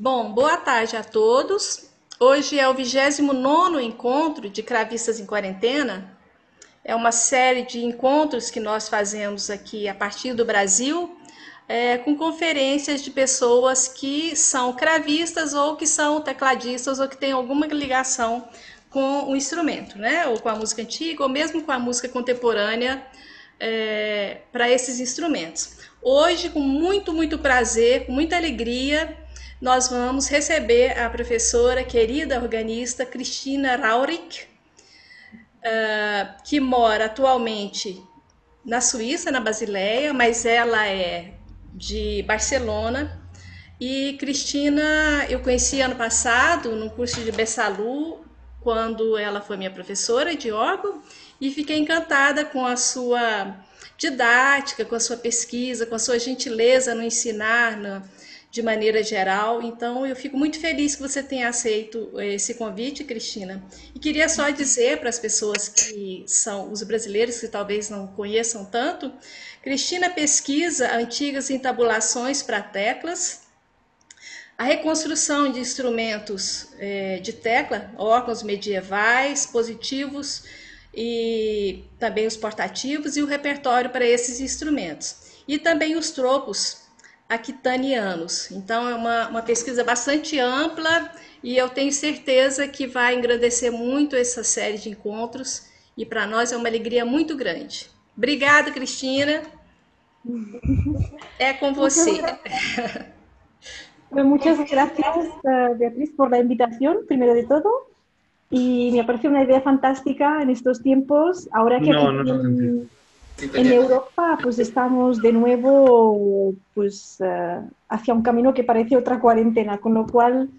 Bom, boa tarde a todos. Hoje é o 29º encontro de Cravistas em Quarentena. É uma série de encontros que nós fazemos aqui a partir do Brasil, com conferências de pessoas que são cravistas ou que são tecladistas ou que têm alguma ligação com o instrumento, né? Ou com a música antiga ou mesmo com a música contemporânea, para esses instrumentos. Hoje, com muito prazer, com muita alegria, nós vamos receber a professora querida organista Cristina Rauric, que mora atualmente na Suíça, na Basileia, mas ela é de Barcelona. E Cristina eu conheci ano passado no curso de Bessalú, quando ela foi minha professora de órgão, e fiquei encantada com a sua didática, com a sua pesquisa, com a sua gentileza no ensinar, de maneira geral. Então, eu fico muito feliz que você tenha aceito esse convite, Cristina. E queria só dizer para as pessoas que são os brasileiros que talvez não conheçam tanto, Cristina pesquisa antigas entabulações para teclas, a reconstrução de instrumentos de tecla, órgãos medievais, positivos e também os portativos e o repertório para esses instrumentos. E também os tropos aquitanianos. Então é uma pesquisa bastante ampla e eu tenho certeza que vai engrandecer muito essa série de encontros e para nós é uma alegria muito grande. Obrigada, Cristina. É com Muchas, você. muchas gracias, Beatriz, por la invitación, primero de todo. Y me parece una idea fantástica en estos tiempos, ahora que aquí No, no se sentido. en Europa pues estamos de nuevo pues, hacia un camino que parece otra cuarentena, con lo cual,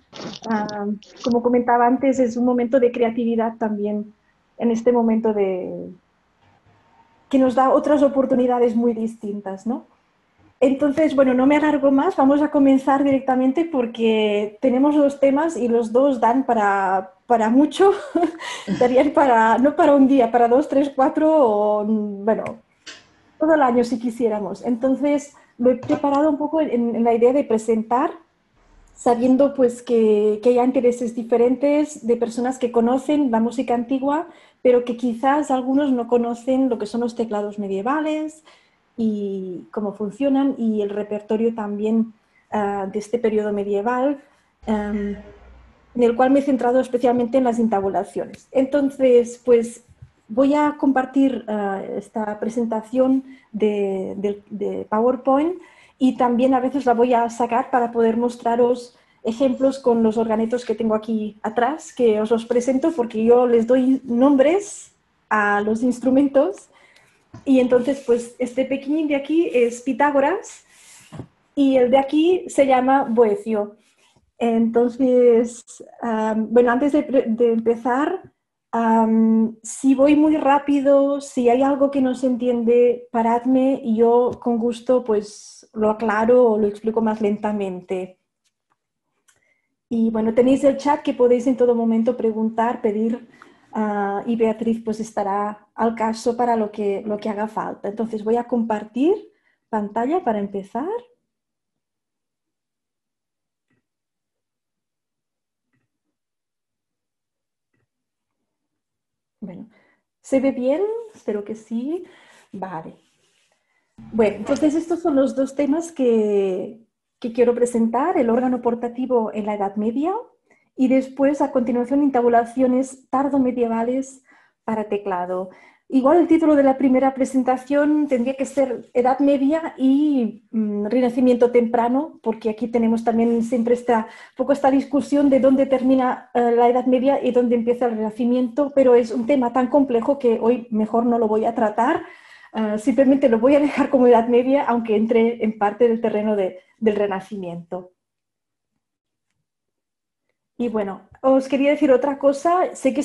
como comentaba antes, es un momento de creatividad también en este momento que nos da otras oportunidades muy distintas, ¿no? Entonces, bueno, no me alargo más, vamos a comenzar directamente porque tenemos dos temas y los dos dan para mucho, darían para, no para un día, para dos, tres, cuatro, o bueno, todo el año si quisiéramos. Entonces, lo he preparado un poco en la idea de presentar, sabiendo pues que hay intereses diferentes de personas que conocen la música antigua, pero que quizás algunos no conocen lo que son los teclados medievales y cómo funcionan y el repertorio también de este periodo medieval, en el cual me he centrado especialmente en las intabulaciones. Entonces, pues voy a compartir esta presentación de PowerPoint y también a veces la voy a sacar para poder mostraros ejemplos con los organetos que tengo aquí atrás, que os los presento porque yo les doy nombres a los instrumentos. Y entonces, pues este pequeñín de aquí es Pitágoras y el de aquí se llama Boecio. Entonces, bueno, antes de empezar, si voy muy rápido, si hay algo que no se entiende, paradme y yo con gusto pues lo aclaro o lo explico más lentamente. Y bueno, tenéis el chat que podéis en todo momento preguntar, pedir y Beatriz pues estará al caso para lo que haga falta. Entonces voy a compartir pantalla para empezar. Bueno, ¿se ve bien? Espero que sí. Vale. Bueno, entonces estos son los dos temas que quiero presentar, el órgano portativo en la Edad Media y después a continuación intabulaciones tardomedievales para teclado. Igual el título de la primera presentación tendría que ser Edad Media y Renacimiento temprano, porque aquí tenemos también siempre poco esta discusión de dónde termina la Edad Media y dónde empieza el Renacimiento, pero es un tema tan complejo que hoy mejor no lo voy a tratar. Simplemente lo voy a dejar como Edad Media, aunque entre en parte del terreno del Renacimiento. Y bueno, os quería decir otra cosa. Sé que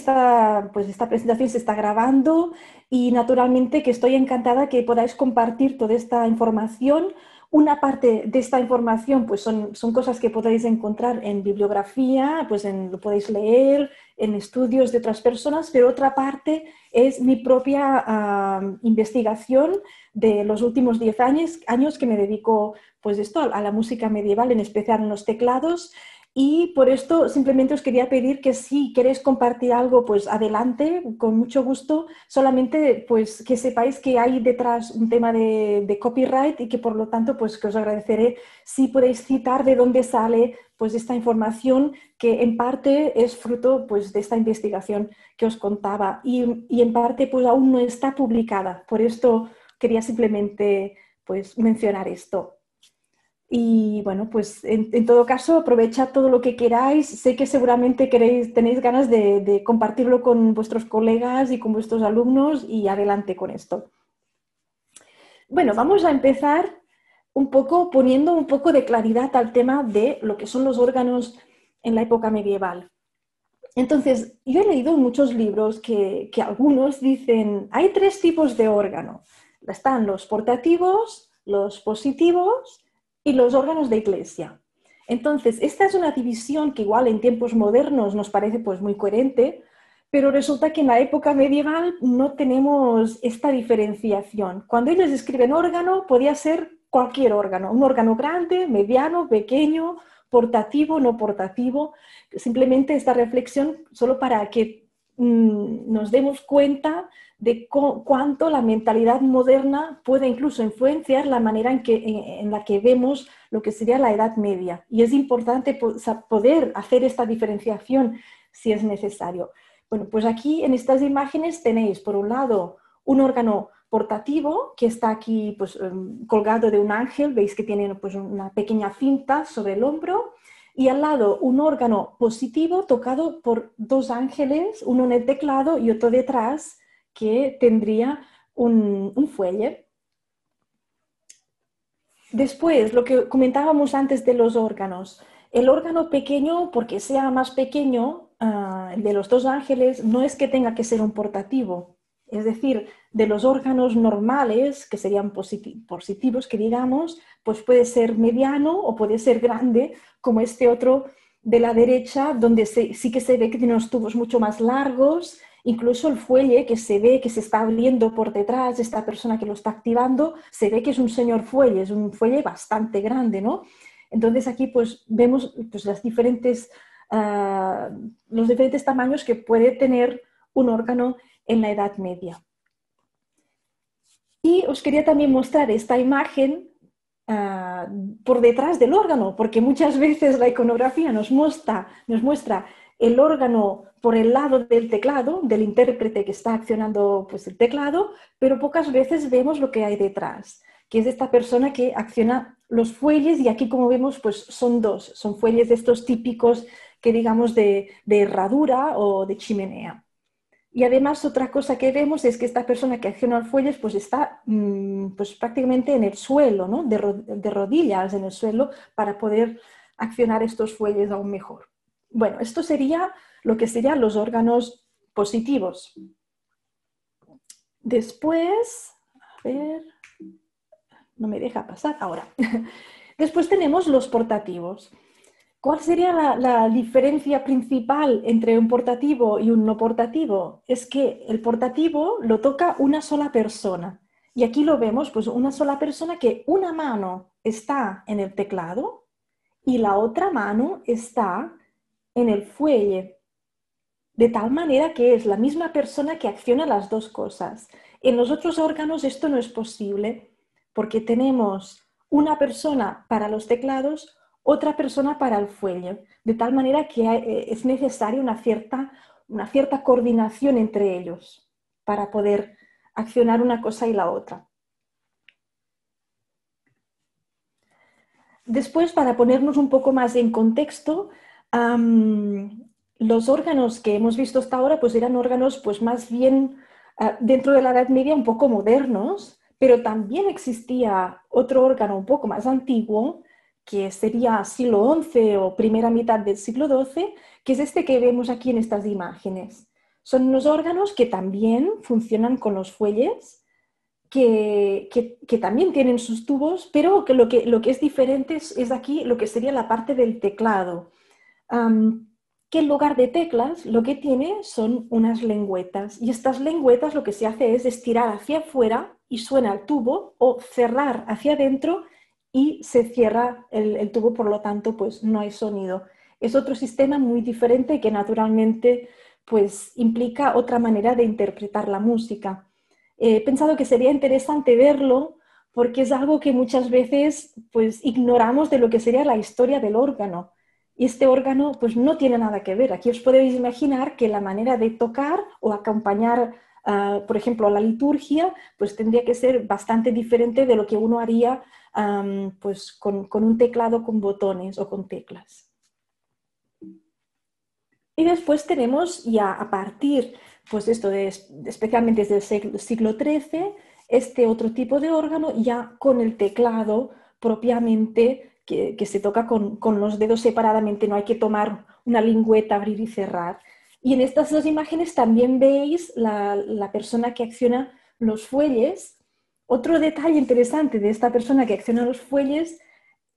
pues esta presentación se está grabando y naturalmente que estoy encantada que podáis compartir toda esta información. Una parte de esta información pues son cosas que podéis encontrar en bibliografía, pues lo podéis leer, en estudios de otras personas, pero otra parte es mi propia investigación de los últimos 10 años que me dedico pues a la música medieval, en especial en los teclados. Y por esto simplemente os quería pedir que si queréis compartir algo, pues adelante, con mucho gusto. Solamente pues que sepáis que hay detrás un tema de copyright y que por lo tanto pues que os agradeceré si podéis citar de dónde sale pues esta información que en parte es fruto pues de esta investigación que os contaba y en parte pues aún no está publicada. Por esto quería simplemente pues mencionar esto. Y bueno, pues en todo caso, aprovechad todo lo que queráis. Sé que seguramente tenéis ganas de compartirlo con vuestros colegas y con vuestros alumnos y adelante con esto. Bueno, vamos a empezar un poco poniendo un poco de claridad al tema de lo que son los órganos en la época medieval. Entonces, yo he leído muchos libros que algunos dicen, hay tres tipos de órgano. Están los portativos, los positivos y los órganos de iglesia. Entonces, esta es una división que igual en tiempos modernos nos parece pues muy coherente, pero resulta que en la época medieval no tenemos esta diferenciación. Cuando ellos escriben órgano, podía ser cualquier órgano, un órgano grande, mediano, pequeño, portativo, no portativo. Simplemente esta reflexión solo para que nos demos cuenta de cuánto la mentalidad moderna puede incluso influenciar la manera en la que vemos lo que sería la Edad Media. Y es importante poder hacer esta diferenciación si es necesario. Bueno, pues aquí en estas imágenes tenéis, por un lado, un órgano portativo que está aquí pues, colgado de un ángel, veis que tiene pues, una pequeña cinta sobre el hombro, y al lado un órgano positivo tocado por dos ángeles, uno en el teclado y otro detrás, que tendría un fuelle. Después, lo que comentábamos antes de los órganos. El órgano pequeño, porque sea más pequeño, el de los dos ángeles, no es que tenga que ser un portativo. Es decir, de los órganos normales, que serían positivos, que digamos, pues puede ser mediano o puede ser grande, como este otro de la derecha, donde sí que se ve que tiene unos tubos mucho más largos, incluso el fuelle que se ve que se está abriendo por detrás de esta persona que lo está activando, se ve que es un señor fuelle, es un fuelle bastante grande, ¿no? Entonces aquí pues vemos pues, los diferentes tamaños que puede tener un órgano en la Edad Media. Y os quería también mostrar esta imagen por detrás del órgano, porque muchas veces la iconografía nos muestra el órgano por el lado del teclado, del intérprete que está accionando pues, el teclado, pero pocas veces vemos lo que hay detrás, que es esta persona que acciona los fuelles, y aquí como vemos pues son dos, son fuelles de estos típicos que digamos de herradura o de chimenea. Y además otra cosa que vemos es que esta persona que acciona los fuelles pues está pues prácticamente en el suelo, ¿no? de rodillas en el suelo para poder accionar estos fuelles aún mejor. Bueno, esto sería lo que serían los órganos positivos. Después, a ver, no me deja pasar ahora. Después tenemos los portativos. ¿Cuál sería la diferencia principal entre un portativo y un no portativo? Es que el portativo lo toca una sola persona. Y aquí lo vemos, pues una sola persona que una mano está en el teclado y la otra mano está en el fuelle. De tal manera que es la misma persona que acciona las dos cosas. En los otros órganos esto no es posible porque tenemos una persona para los teclados, otra persona para el fuelle, de tal manera que es necesaria una cierta coordinación entre ellos para poder accionar una cosa y la otra. Después, para ponernos un poco más en contexto, los órganos que hemos visto hasta ahora pues eran órganos pues más bien dentro de la Edad Media un poco modernos, pero también existía otro órgano un poco más antiguo que sería siglo XI o primera mitad del siglo XII, que es este que vemos aquí en estas imágenes. Son unos órganos que también funcionan con los fuelles, que también tienen sus tubos, pero que lo que es diferente es aquí lo que sería la parte del teclado. Que en lugar de teclas lo que tiene son unas lengüetas, y estas lengüetas lo que se hace es estirar hacia afuera y suena el tubo, o cerrar hacia adentro y se cierra el tubo, por lo tanto pues no hay sonido. Es otro sistema muy diferente que naturalmente pues implica otra manera de interpretar la música. He pensado que sería interesante verlo porque es algo que muchas veces pues ignoramos de lo que sería la historia del órgano. Y este órgano pues no tiene nada que ver. Aquí os podéis imaginar que la manera de tocar o acompañar, por ejemplo, a la liturgia, pues tendría que ser bastante diferente de lo que uno haría pues con un teclado con botones o con teclas. Y después tenemos ya a partir, pues esto especialmente desde el siglo XIII, este otro tipo de órgano ya con el teclado propiamente que se toca con los dedos separadamente, no hay que tomar una lingüeta, abrir y cerrar. Y en estas dos imágenes también veis la persona que acciona los fuelles. Otro detalle interesante de esta persona que acciona los fuelles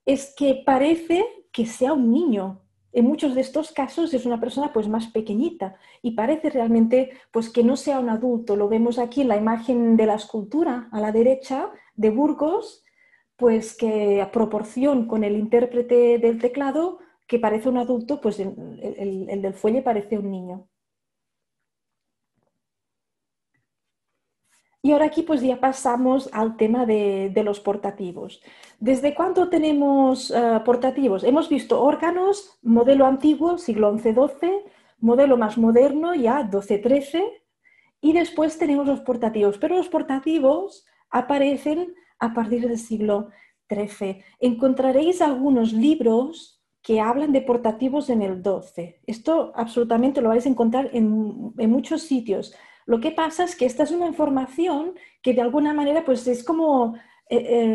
es que parece que sea un niño. En muchos de estos casos es una persona pues más pequeñita y parece realmente pues que no sea un adulto. Lo vemos aquí en la imagen de la escultura a la derecha de Burgos, pues que a proporción con el intérprete del teclado que parece un adulto, pues el del fuelle parece un niño. Y ahora aquí pues ya pasamos al tema de los portativos. ¿Desde cuándo tenemos portativos? Hemos visto órganos, modelo antiguo, siglo XI-XII, modelo más moderno, ya XII-XIII, y después tenemos los portativos. Pero los portativos aparecen a partir del siglo XIII. Encontraréis algunos libros que hablan de portativos en el XII. Esto absolutamente lo vais a encontrar en muchos sitios. Lo que pasa es que esta es una información que de alguna manera pues es como,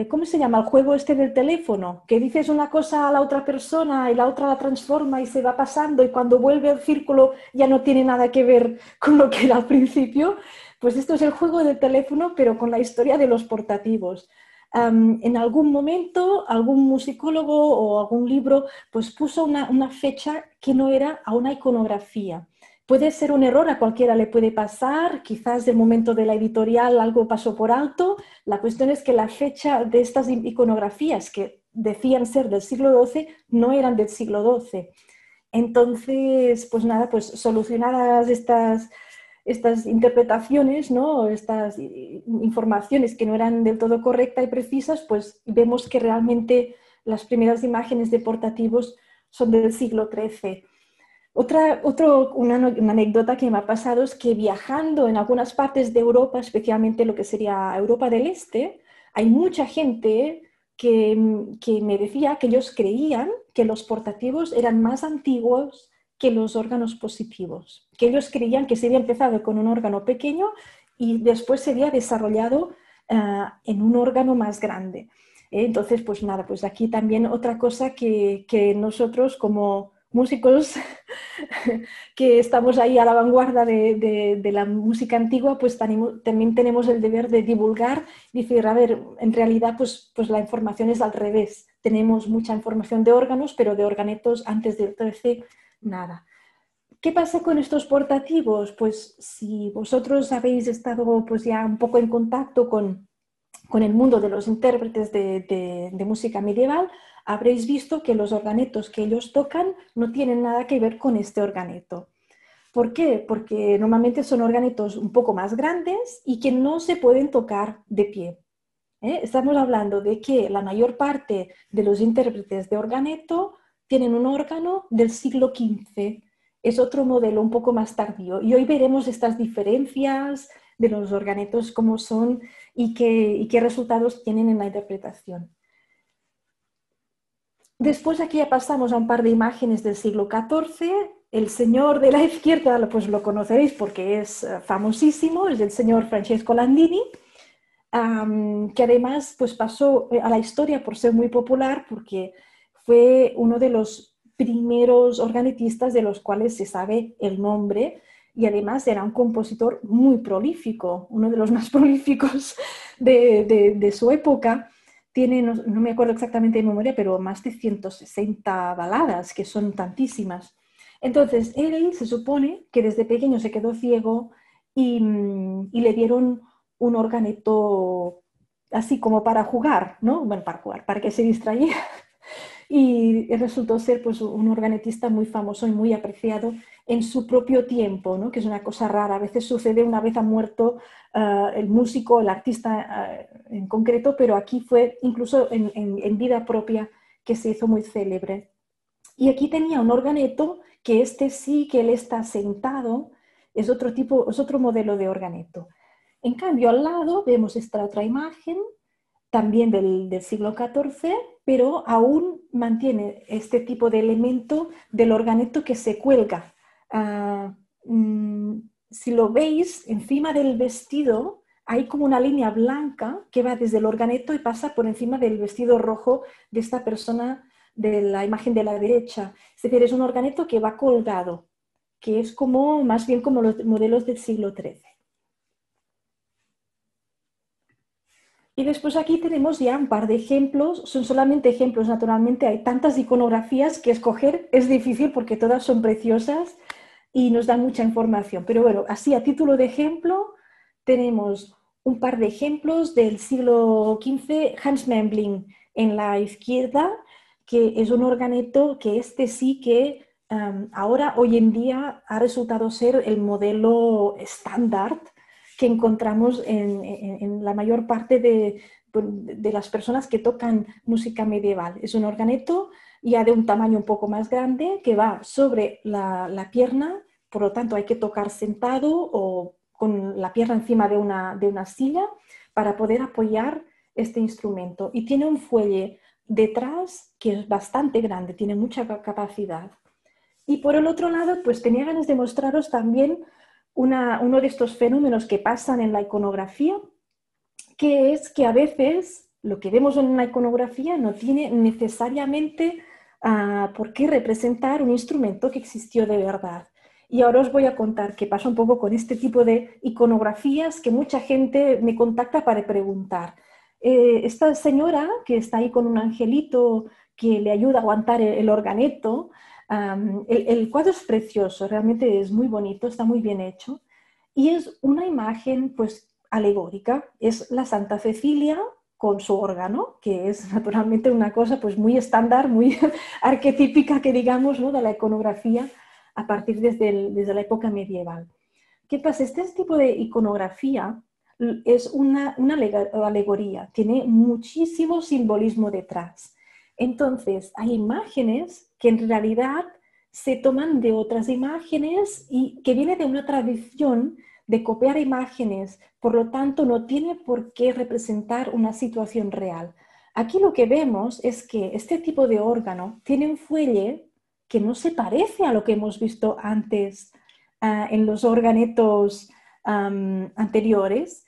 ¿cómo se llama? El juego este del teléfono, que dices una cosa a la otra persona y la otra la transforma y se va pasando y cuando vuelve al círculo ya no tiene nada que ver con lo que era al principio. Pues esto es el juego del teléfono, pero con la historia de los portativos. En algún momento algún musicólogo o algún libro pues puso una fecha que no era a una iconografía. Puede ser un error, a cualquiera le puede pasar, quizás del momento de la editorial algo pasó por alto. La cuestión es que la fecha de estas iconografías que decían ser del siglo XII no eran del siglo XII. Entonces, pues nada, pues solucionadas estas interpretaciones, ¿no? Estas informaciones que no eran del todo correctas y precisas, pues vemos que realmente las primeras imágenes de portativos son del siglo XIII. Una anécdota que me ha pasado es que viajando en algunas partes de Europa, especialmente lo que sería Europa del Este, hay mucha gente que me decía que ellos creían que los portativos eran más antiguos que los órganos positivos, que ellos creían que se había empezado con un órgano pequeño y después se había desarrollado en un órgano más grande. Entonces, pues nada, pues aquí también otra cosa que nosotros como músicos que estamos ahí a la vanguardia de la música antigua, pues también tenemos el deber de divulgar y decir, a ver, en realidad pues la información es al revés. Tenemos mucha información de órganos, pero de organetos antes del 13, nada. ¿Qué pasa con estos portativos? Pues si vosotros habéis estado pues ya un poco en contacto con el mundo de los intérpretes de música medieval, habréis visto que los organetos que ellos tocan no tienen nada que ver con este organeto. ¿Por qué? Porque normalmente son organetos un poco más grandes y que no se pueden tocar de pie. Estamos hablando de que la mayor parte de los intérpretes de organeto tienen un órgano del siglo XV. Es otro modelo un poco más tardío. Y hoy veremos estas diferencias de los organetos, cómo son y qué resultados tienen en la interpretación. Después aquí ya pasamos a un par de imágenes del siglo XIV. El señor de la izquierda pues lo conoceréis porque es famosísimo, es el señor Francesco Landini, que además pues, pasó a la historia por ser muy popular porque fue uno de los primeros organetistas de los cuales se sabe el nombre y además era un compositor muy prolífico, uno de los más prolíficos de su época. Tiene, no me acuerdo exactamente de memoria, pero más de 160 baladas, que son tantísimas. Entonces, él se supone que desde pequeño se quedó ciego y le dieron un organeto así como para jugar, ¿no? Bueno, para jugar, para que se distrayera. y resultó ser pues, un organetista muy famoso y muy apreciado en su propio tiempo, ¿no? Que es una cosa rara. A veces sucede una vez ha muerto el músico, el artista en concreto, pero aquí fue incluso en vida propia que se hizo muy célebre. Y aquí tenía un organeto que este sí que él está sentado, es otro tipo, es otro modelo de organeto. En cambio, al lado vemos esta otra imagen, también del siglo XIV, pero aún mantiene este tipo de elemento del organeto que se cuelga. Ah, mm, si lo veis, encima del vestido hay como una línea blanca que va desde el organeto y pasa por encima del vestido rojo de esta persona de la imagen de la derecha. Es decir, es un organeto que va colgado, que es como más bien como los modelos del siglo XIII. Y después aquí tenemos ya un par de ejemplos, son solamente ejemplos, naturalmente hay tantas iconografías que escoger es difícil porque todas son preciosas y nos dan mucha información. Pero bueno, así a título de ejemplo tenemos un par de ejemplos del siglo XV, Hans Memling en la izquierda, que es un organeto que este sí que ahora, hoy en día, ha resultado ser el modelo estándar que encontramos en la mayor parte de las personas que tocan música medieval. Es un organeto ya de un tamaño un poco más grande que va sobre la pierna, por lo tanto hay que tocar sentado o con la pierna encima de una silla para poder apoyar este instrumento. Y tiene un fuelle detrás que es bastante grande, tiene mucha capacidad. Y por el otro lado, pues tenía ganas de mostraros también uno de estos fenómenos que pasan en la iconografía, que es que a veces lo que vemos en una iconografía no tiene necesariamente por qué representar un instrumento que existió de verdad. Y ahora os voy a contar qué pasa un poco con este tipo de iconografías que mucha gente me contacta para preguntar. Esta señora que está ahí con un angelito que le ayuda a aguantar el organeto, el cuadro es precioso, realmente es muy bonito, está muy bien hecho. Y es una imagen pues alegórica, es la Santa Cecilia con su órgano, que es naturalmente una cosa pues muy estándar, muy arquetípica que digamos, ¿no? De la iconografía a partir desde la época medieval. ¿Qué pasa? Este tipo de iconografía es una alegoría, tiene muchísimo simbolismo detrás. Entonces, hay imágenes que en realidad se toman de otras imágenes y que viene de una tradición de copiar imágenes, por lo tanto no tiene por qué representar una situación real. Aquí lo que vemos es que este tipo de órgano tiene un fuelle que no se parece a lo que hemos visto antes en los organetos anteriores.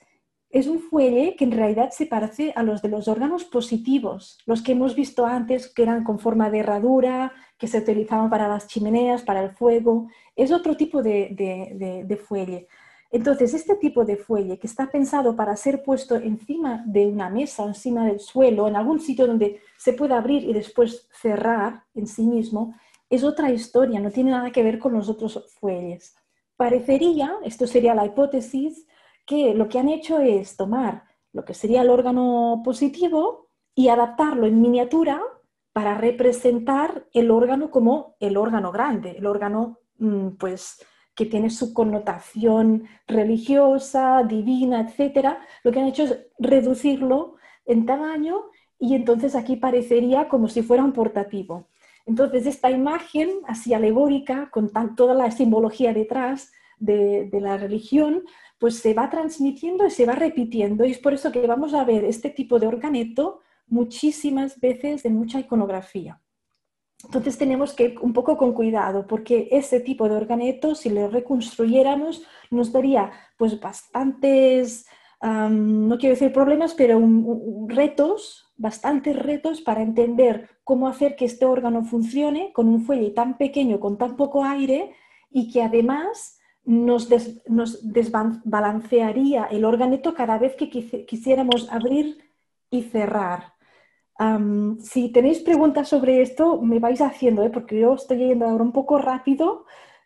Es un fuelle que en realidad se parece a los de los órganos positivos, los que hemos visto antes que eran con forma de herradura, que se utilizaban para las chimeneas, para el fuego. Es otro tipo de fuelle. Entonces, este tipo de fuelle que está pensado para ser puesto encima de una mesa, encima del suelo, en algún sitio donde se pueda abrir y después cerrar en sí mismo, es otra historia, no tiene nada que ver con los otros fuelles. Parecería, esto sería la hipótesis, que lo que han hecho es tomar lo que sería el órgano positivo y adaptarlo en miniatura para representar el órgano como el órgano grande, el órgano pues que tiene su connotación religiosa, divina, etc. Lo que han hecho es reducirlo en tamaño y entonces aquí parecería como si fuera un portativo. Entonces esta imagen así alegórica, con toda la simbología detrás de la religión, pues se va transmitiendo y se va repitiendo y es por eso que vamos a ver este tipo de organeto muchísimas veces en mucha iconografía. Entonces tenemos que ir un poco con cuidado porque ese tipo de organeto, si lo reconstruyéramos, nos daría pues bastantes, no quiero decir problemas, pero retos, bastantes retos para entender cómo hacer que este órgano funcione con un fuelle tan pequeño, con tan poco aire y que además nos desbalancearía el organeto cada vez que quisiéramos abrir y cerrar. Si tenéis preguntas sobre esto, me vais haciendo, porque yo estoy yendo ahora un poco rápido,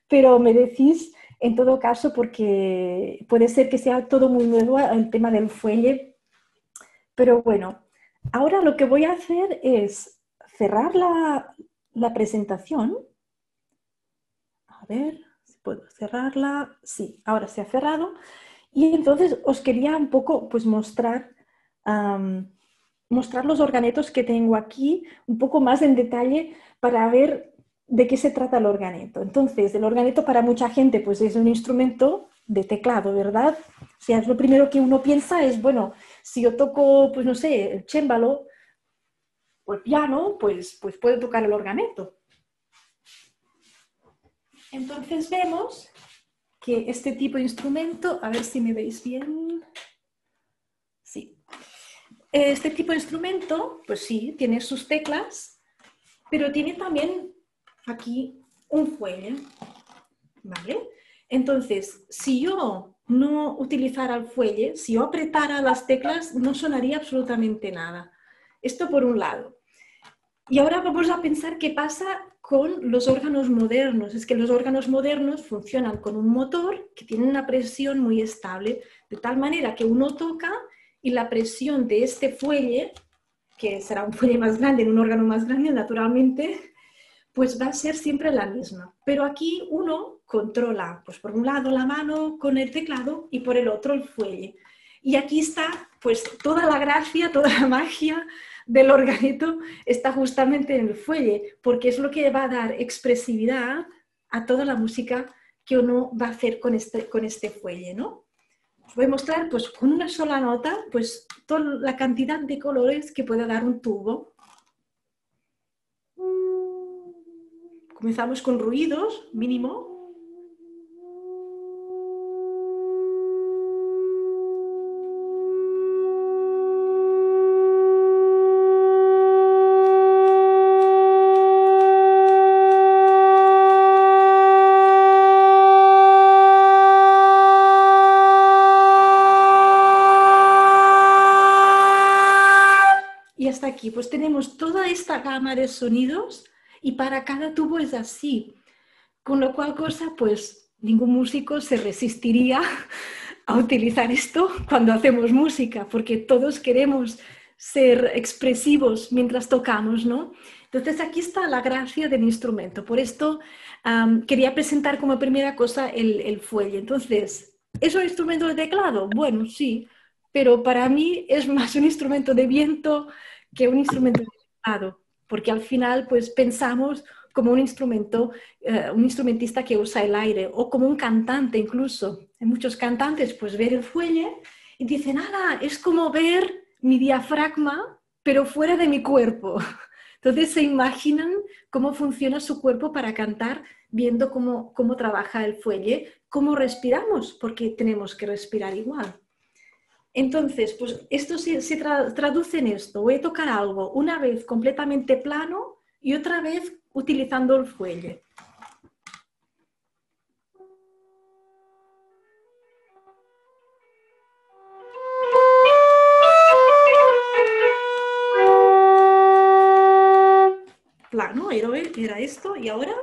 pero me decís en todo caso, porque puede ser que sea todo muy nuevo el tema del fuelle. Pero bueno, ahora lo que voy a hacer es cerrar la presentación. A ver si puedo cerrarla. Sí, ahora se ha cerrado. Y entonces os quería un poco pues, mostrar los organetos que tengo aquí un poco más en detalle para ver de qué se trata el organeto. Entonces, el organeto para mucha gente pues, es un instrumento de teclado, ¿verdad? O sea, es lo primero que uno piensa es, bueno, si yo toco, pues no sé, el chémbalo o el piano, pues puedo tocar el organeto. Entonces vemos que este tipo de instrumento, a ver si me veis bien. Sí. Este tipo de instrumento, pues sí, tiene sus teclas, pero tiene también aquí un fuelle, ¿vale? Entonces, si yo no utilizara el fuelle, si yo apretara las teclas, no sonaría absolutamente nada. Esto por un lado. Y ahora vamos a pensar qué pasa con los órganos modernos. Es que los órganos modernos funcionan con un motor que tiene una presión muy estable, de tal manera que uno toca y la presión de este fuelle, que será un fuelle más grande en un órgano más grande, naturalmente, pues va a ser siempre la misma. Pero aquí uno controla, pues por un lado la mano con el teclado y por el otro el fuelle. Y aquí está pues toda la gracia, toda la magia del organeto está justamente en el fuelle, porque es lo que va a dar expresividad a toda la música que uno va a hacer con este fuelle, ¿no? Os voy a mostrar pues con una sola nota pues toda la cantidad de colores que puede dar un tubo. Comenzamos con ruidos, mínimo. Y hasta aquí, pues tenemos toda esta gama de sonidos y para cada tubo es así. Con lo cual cosa, pues ningún músico se resistiría a utilizar esto cuando hacemos música, porque todos queremos ser expresivos mientras tocamos, ¿no? Entonces aquí está la gracia del instrumento. Por esto quería presentar como primera cosa el fuelle. Entonces, ¿es un instrumento de teclado? Bueno, sí, pero para mí es más un instrumento de viento que un instrumento de teclado, porque al final pues pensamos como un instrumentista que usa el aire, o como un cantante incluso. Hay muchos cantantes, pues ver el fuelle y dicen, ¡hala! Es como ver mi diafragma, pero fuera de mi cuerpo. Entonces se imaginan cómo funciona su cuerpo para cantar, viendo cómo trabaja el fuelle, cómo respiramos, porque tenemos que respirar igual. Entonces, pues esto se traduce en esto. Voy a tocar algo una vez completamente plano y otra vez utilizando el fuelle. Plano, era esto, y ahora...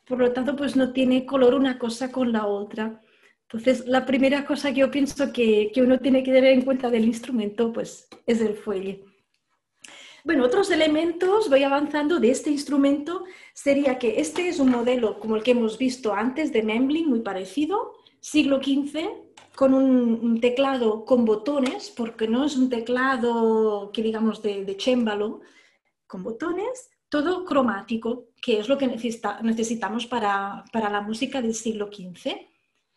Por lo tanto, pues no tiene color una cosa con la otra. Entonces, la primera cosa que yo pienso que uno tiene que tener en cuenta del instrumento, pues, es el fuelle. Bueno, otros elementos, voy avanzando de este instrumento, sería que este es un modelo como el que hemos visto antes de Memling, muy parecido, siglo XV, con un teclado con botones, porque no es un teclado que digamos de chémbalo, con botones, todo cromático, que es lo que necesitamos para la música del siglo XV.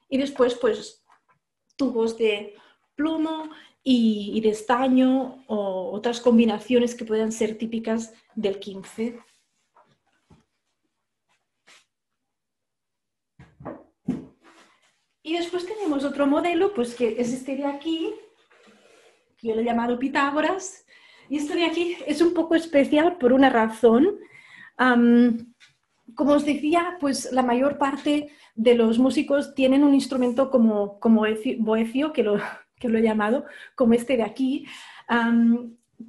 Y después, pues, tubos de plomo y de estaño o otras combinaciones que puedan ser típicas del XV. Y después tenemos otro modelo, pues que es este de aquí, que yo lo he llamado Pitágoras. Y esto de aquí es un poco especial por una razón. Como os decía, pues la mayor parte de los músicos tienen un instrumento como boecio, que lo he llamado, como este de aquí.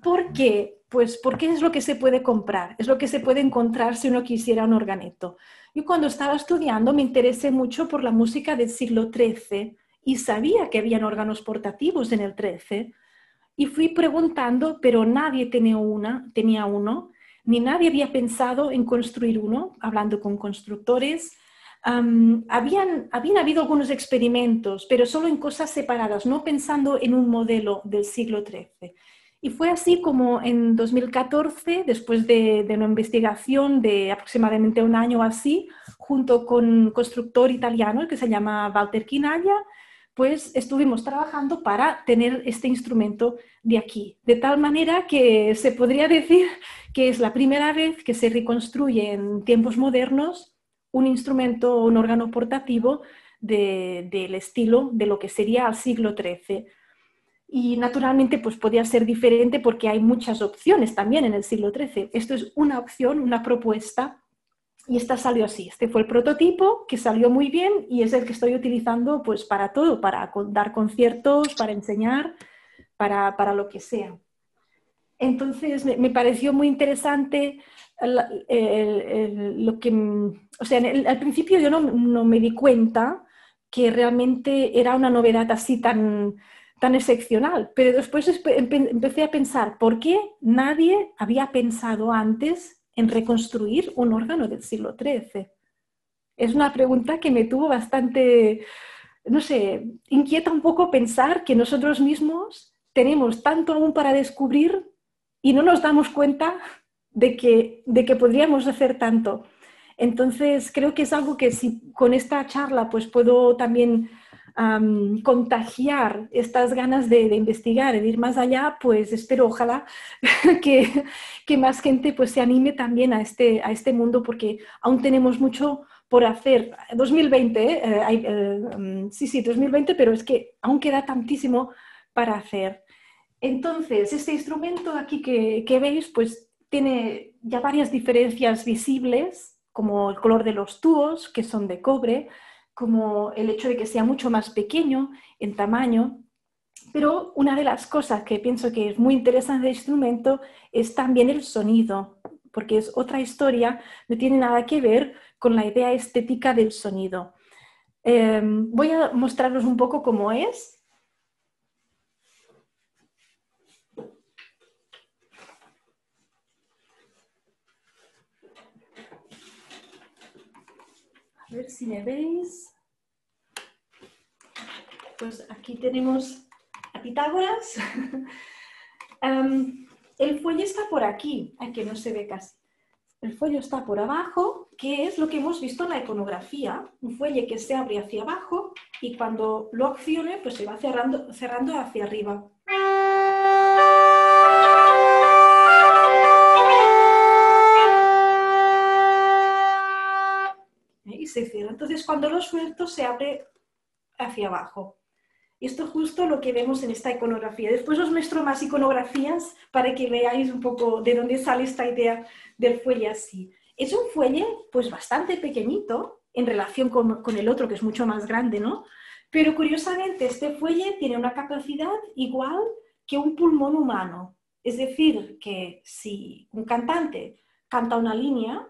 ¿Por qué? Pues porque es lo que se puede comprar, es lo que se puede encontrar si uno quisiera un organeto. Yo cuando estaba estudiando me interesé mucho por la música del siglo XIII y sabía que habían órganos portativos en el XIII. Y fui preguntando, pero nadie tenía uno, ni nadie había pensado en construir uno, hablando con constructores. Habían habido algunos experimentos, pero solo en cosas separadas, no pensando en un modelo del siglo XIII. Y fue así como en 2014, después de una investigación de aproximadamente un año así, junto con un constructor italiano que se llama Walter Chinaglia, pues estuvimos trabajando para tener este instrumento de aquí. De tal manera que se podría decir que es la primera vez que se reconstruye en tiempos modernos un instrumento, un órgano portativo del estilo de lo que sería al siglo XIII. Y naturalmente pues podía ser diferente porque hay muchas opciones también en el siglo XIII. Esto es una opción, una propuesta, y esta salió así. Este fue el prototipo que salió muy bien y es el que estoy utilizando pues para todo, para dar conciertos, para enseñar, para lo que sea. Entonces me pareció muy interesante lo que, o sea, al principio yo no me di cuenta que realmente era una novedad así tan excepcional, pero después empecé a pensar por qué nadie había pensado antes en reconstruir un órgano del siglo XIII. Es una pregunta que me tuvo bastante, no sé, inquieta un poco pensar que nosotros mismos tenemos tanto aún para descubrir y no nos damos cuenta de que podríamos hacer tanto. Entonces, creo que es algo que si con esta charla pues puedo también contagiar estas ganas de investigar, de ir más allá, pues espero, ojalá, que más gente pues se anime también a este mundo, porque aún tenemos mucho por hacer. 2020, sí, 2020, pero es que aún queda tantísimo para hacer. Entonces, este instrumento aquí que veis, pues tiene ya varias diferencias visibles, como el color de los tubos, que son de cobre, como el hecho de que sea mucho más pequeño en tamaño. Pero una de las cosas que pienso que es muy interesante del instrumento es también el sonido, porque es otra historia, no tiene nada que ver con la idea estética del sonido. Voy a mostraros un poco cómo es. A ver si me veis. Pues aquí tenemos a Pitágoras. El fuelle está por aquí, que no se ve casi. El fuelle está por abajo, que es lo que hemos visto en la iconografía. Un fuelle que se abre hacia abajo y cuando lo accione, pues se va cerrando hacia arriba. Y se cierra. Entonces, cuando lo suelto, se abre hacia abajo. Y esto es justo lo que vemos en esta iconografía. Después os muestro más iconografías para que veáis un poco de dónde sale esta idea del fuelle así. Es un fuelle pues bastante pequeñito en relación con el otro, que es mucho más grande, ¿no? Pero curiosamente este fuelle tiene una capacidad igual que un pulmón humano. Es decir, que si un cantante canta una línea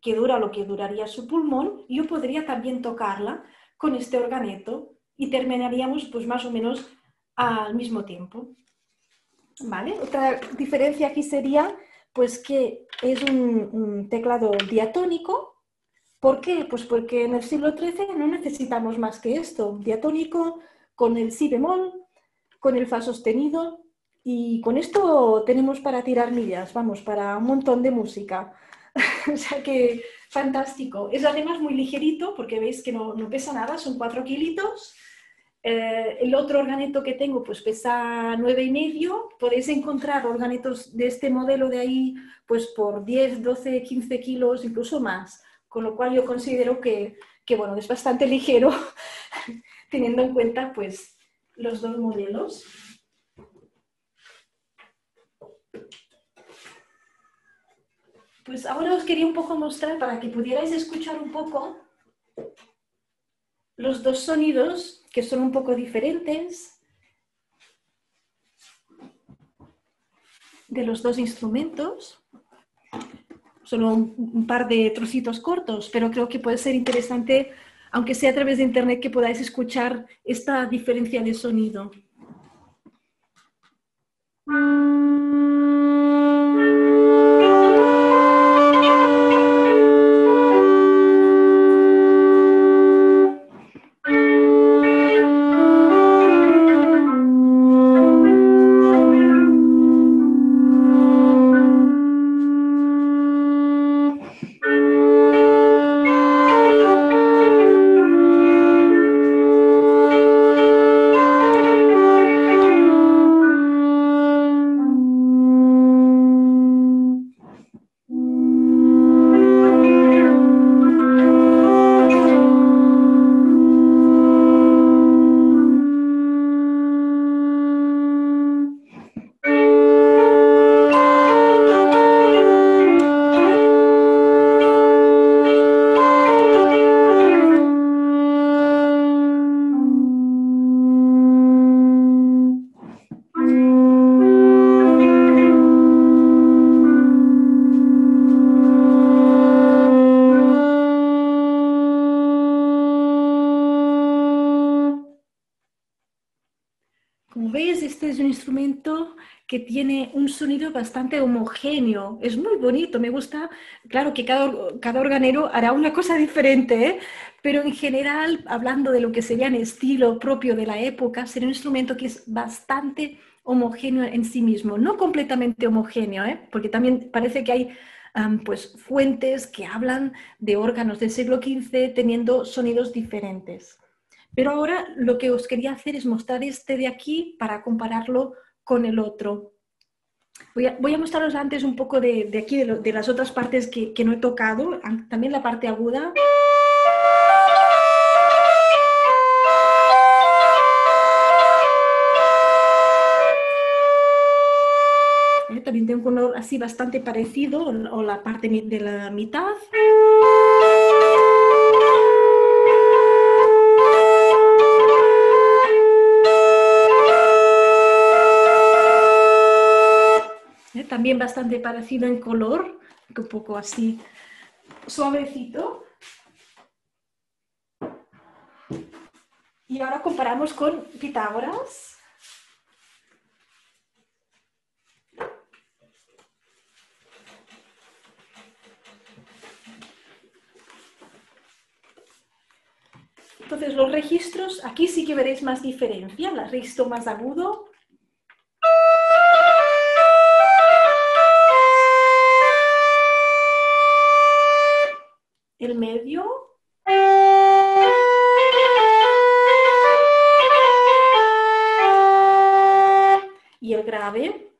que dura lo que duraría su pulmón, yo podría también tocarla con este organeto y terminaríamos pues más o menos al mismo tiempo. ¿Vale? Otra diferencia aquí sería pues que es un teclado diatónico. ¿Por qué? Pues porque en el siglo XIII no necesitamos más que esto, diatónico con el si bemol, con el fa sostenido, y con esto tenemos para tirar millas, vamos, para un montón de música. O sea que fantástico. Es además muy ligerito porque veis que no pesa nada, son 4 kilitos. El otro organeto que tengo pues pesa 9,5. Podéis encontrar organetos de este modelo de ahí pues por 10, 12, 15 kilos, incluso más. Con lo cual yo considero que bueno, es bastante ligero teniendo en cuenta pues los dos modelos. Pues ahora os quería un poco mostrar para que pudierais escuchar un poco los dos sonidos que son un poco diferentes de los dos instrumentos. Solo un par de trocitos cortos, pero creo que puede ser interesante, aunque sea a través de internet, que podáis escuchar esta diferencia de sonido. Como veis, este es un instrumento que tiene un sonido bastante homogéneo. Es muy bonito, me gusta. Claro que cada organero hará una cosa diferente, ¿eh? Pero en general, hablando de lo que sería el estilo propio de la época, sería un instrumento que es bastante homogéneo en sí mismo. No completamente homogéneo, ¿eh? Porque también parece que hay pues, fuentes que hablan de órganos del siglo XV teniendo sonidos diferentes. Pero ahora lo que os quería hacer es mostrar este de aquí para compararlo con el otro. Voy a mostraros antes un poco de aquí, de las otras partes que no he tocado, también la parte aguda. También tiene un color así bastante parecido, o la parte de la mitad. También bastante parecido en color, un poco así suavecito. Y ahora comparamos con Pitágoras. Entonces los registros, aquí sí que veréis más diferencia, el registro más agudo. El medio. Y el grave.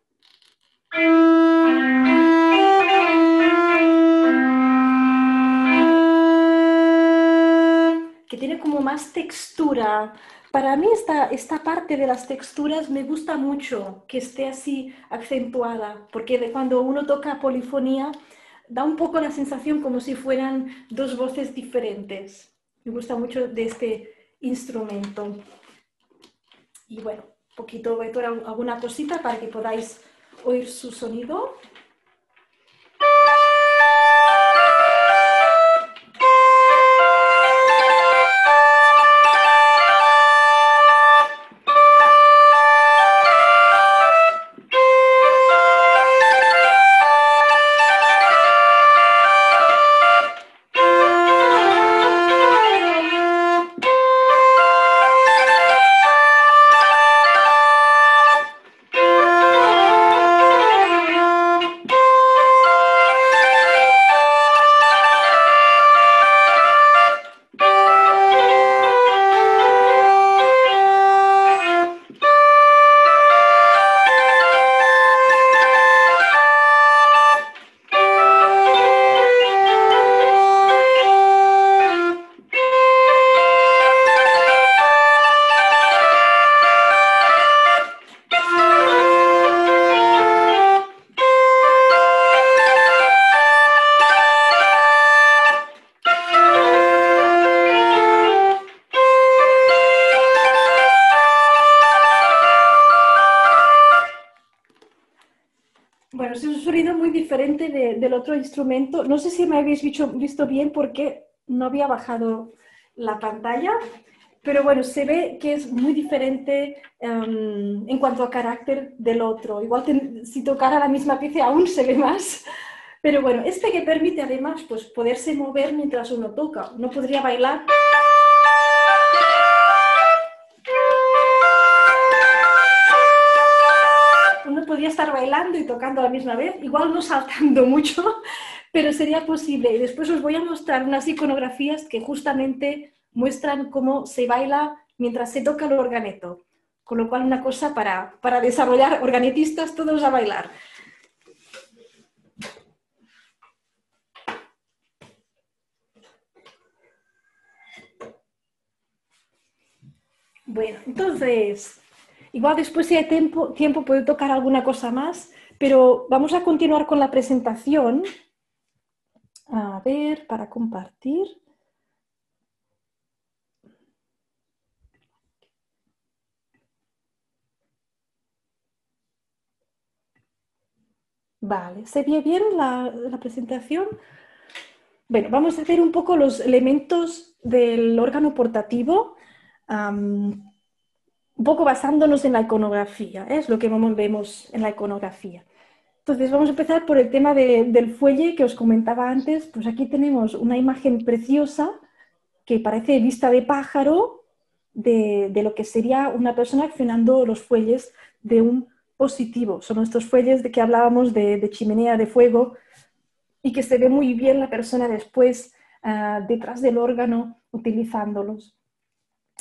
Que tiene como más textura. Para mí esta parte de las texturas me gusta mucho, que esté así acentuada, porque cuando uno toca polifonía da un poco la sensación como si fueran dos voces diferentes. Me gusta mucho de este instrumento. Y bueno, un poquito voy a tocar alguna cosita para que podáis oír su sonido. del otro instrumento, no sé si me habéis visto bien porque no había bajado la pantalla, pero bueno, se ve que es muy diferente en cuanto a carácter del otro. Igual si tocara la misma pieza aún se ve más. Pero bueno, este que permite además pues, poderse mover mientras uno toca. Uno podría bailar. Uno podría estar bailando y tocando a la misma vez, igual no saltando mucho, pero sería posible. Y después os voy a mostrar unas iconografías que justamente muestran cómo se baila mientras se toca el organeto. Con lo cual una cosa para desarrollar organetistas todos a bailar. Bueno, entonces, igual después si hay tiempo puedo tocar alguna cosa más, pero vamos a continuar con la presentación. A ver, para compartir. Vale, ¿se ve bien la presentación? Bueno, vamos a ver un poco los elementos del órgano portativo, un poco basándonos en la iconografía, es lo que vemos en la iconografía. Entonces vamos a empezar por el tema del fuelle que os comentaba antes. Pues aquí tenemos una imagen preciosa que parece vista de pájaro de lo que sería una persona accionando los fuelles de un positivo. Son estos fuelles de que hablábamos de chimenea de fuego y que se ve muy bien la persona después detrás del órgano utilizándolos.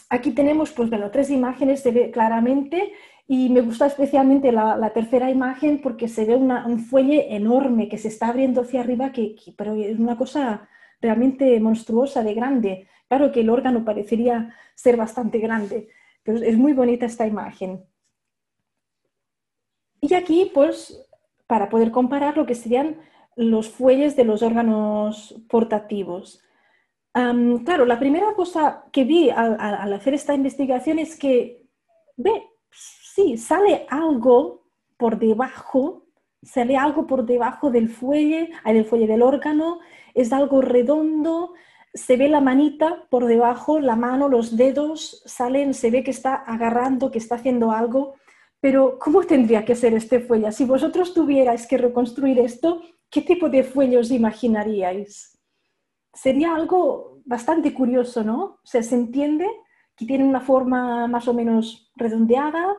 Aquí tenemos pues, bueno, 3 imágenes, se ve claramente, y me gusta especialmente la tercera imagen porque se ve un fuelle enorme que se está abriendo hacia arriba, pero es una cosa realmente monstruosa, de grande. Claro que el órgano parecería ser bastante grande, pero es muy bonita esta imagen. Y aquí, pues, para poder comparar lo que serían los fuelles de los órganos portativos. Claro, la primera cosa que vi al hacer esta investigación es que, sí, sale algo por debajo del fuelle del órgano, es algo redondo, se ve la manita por debajo, la mano, los dedos salen, se ve que está agarrando, que está haciendo algo, pero ¿cómo tendría que ser este fuelle? Si vosotros tuvierais que reconstruir esto, ¿qué tipo de fuelle os imaginaríais? Sería algo bastante curioso, ¿no? O sea, se entiende que tiene una forma más o menos redondeada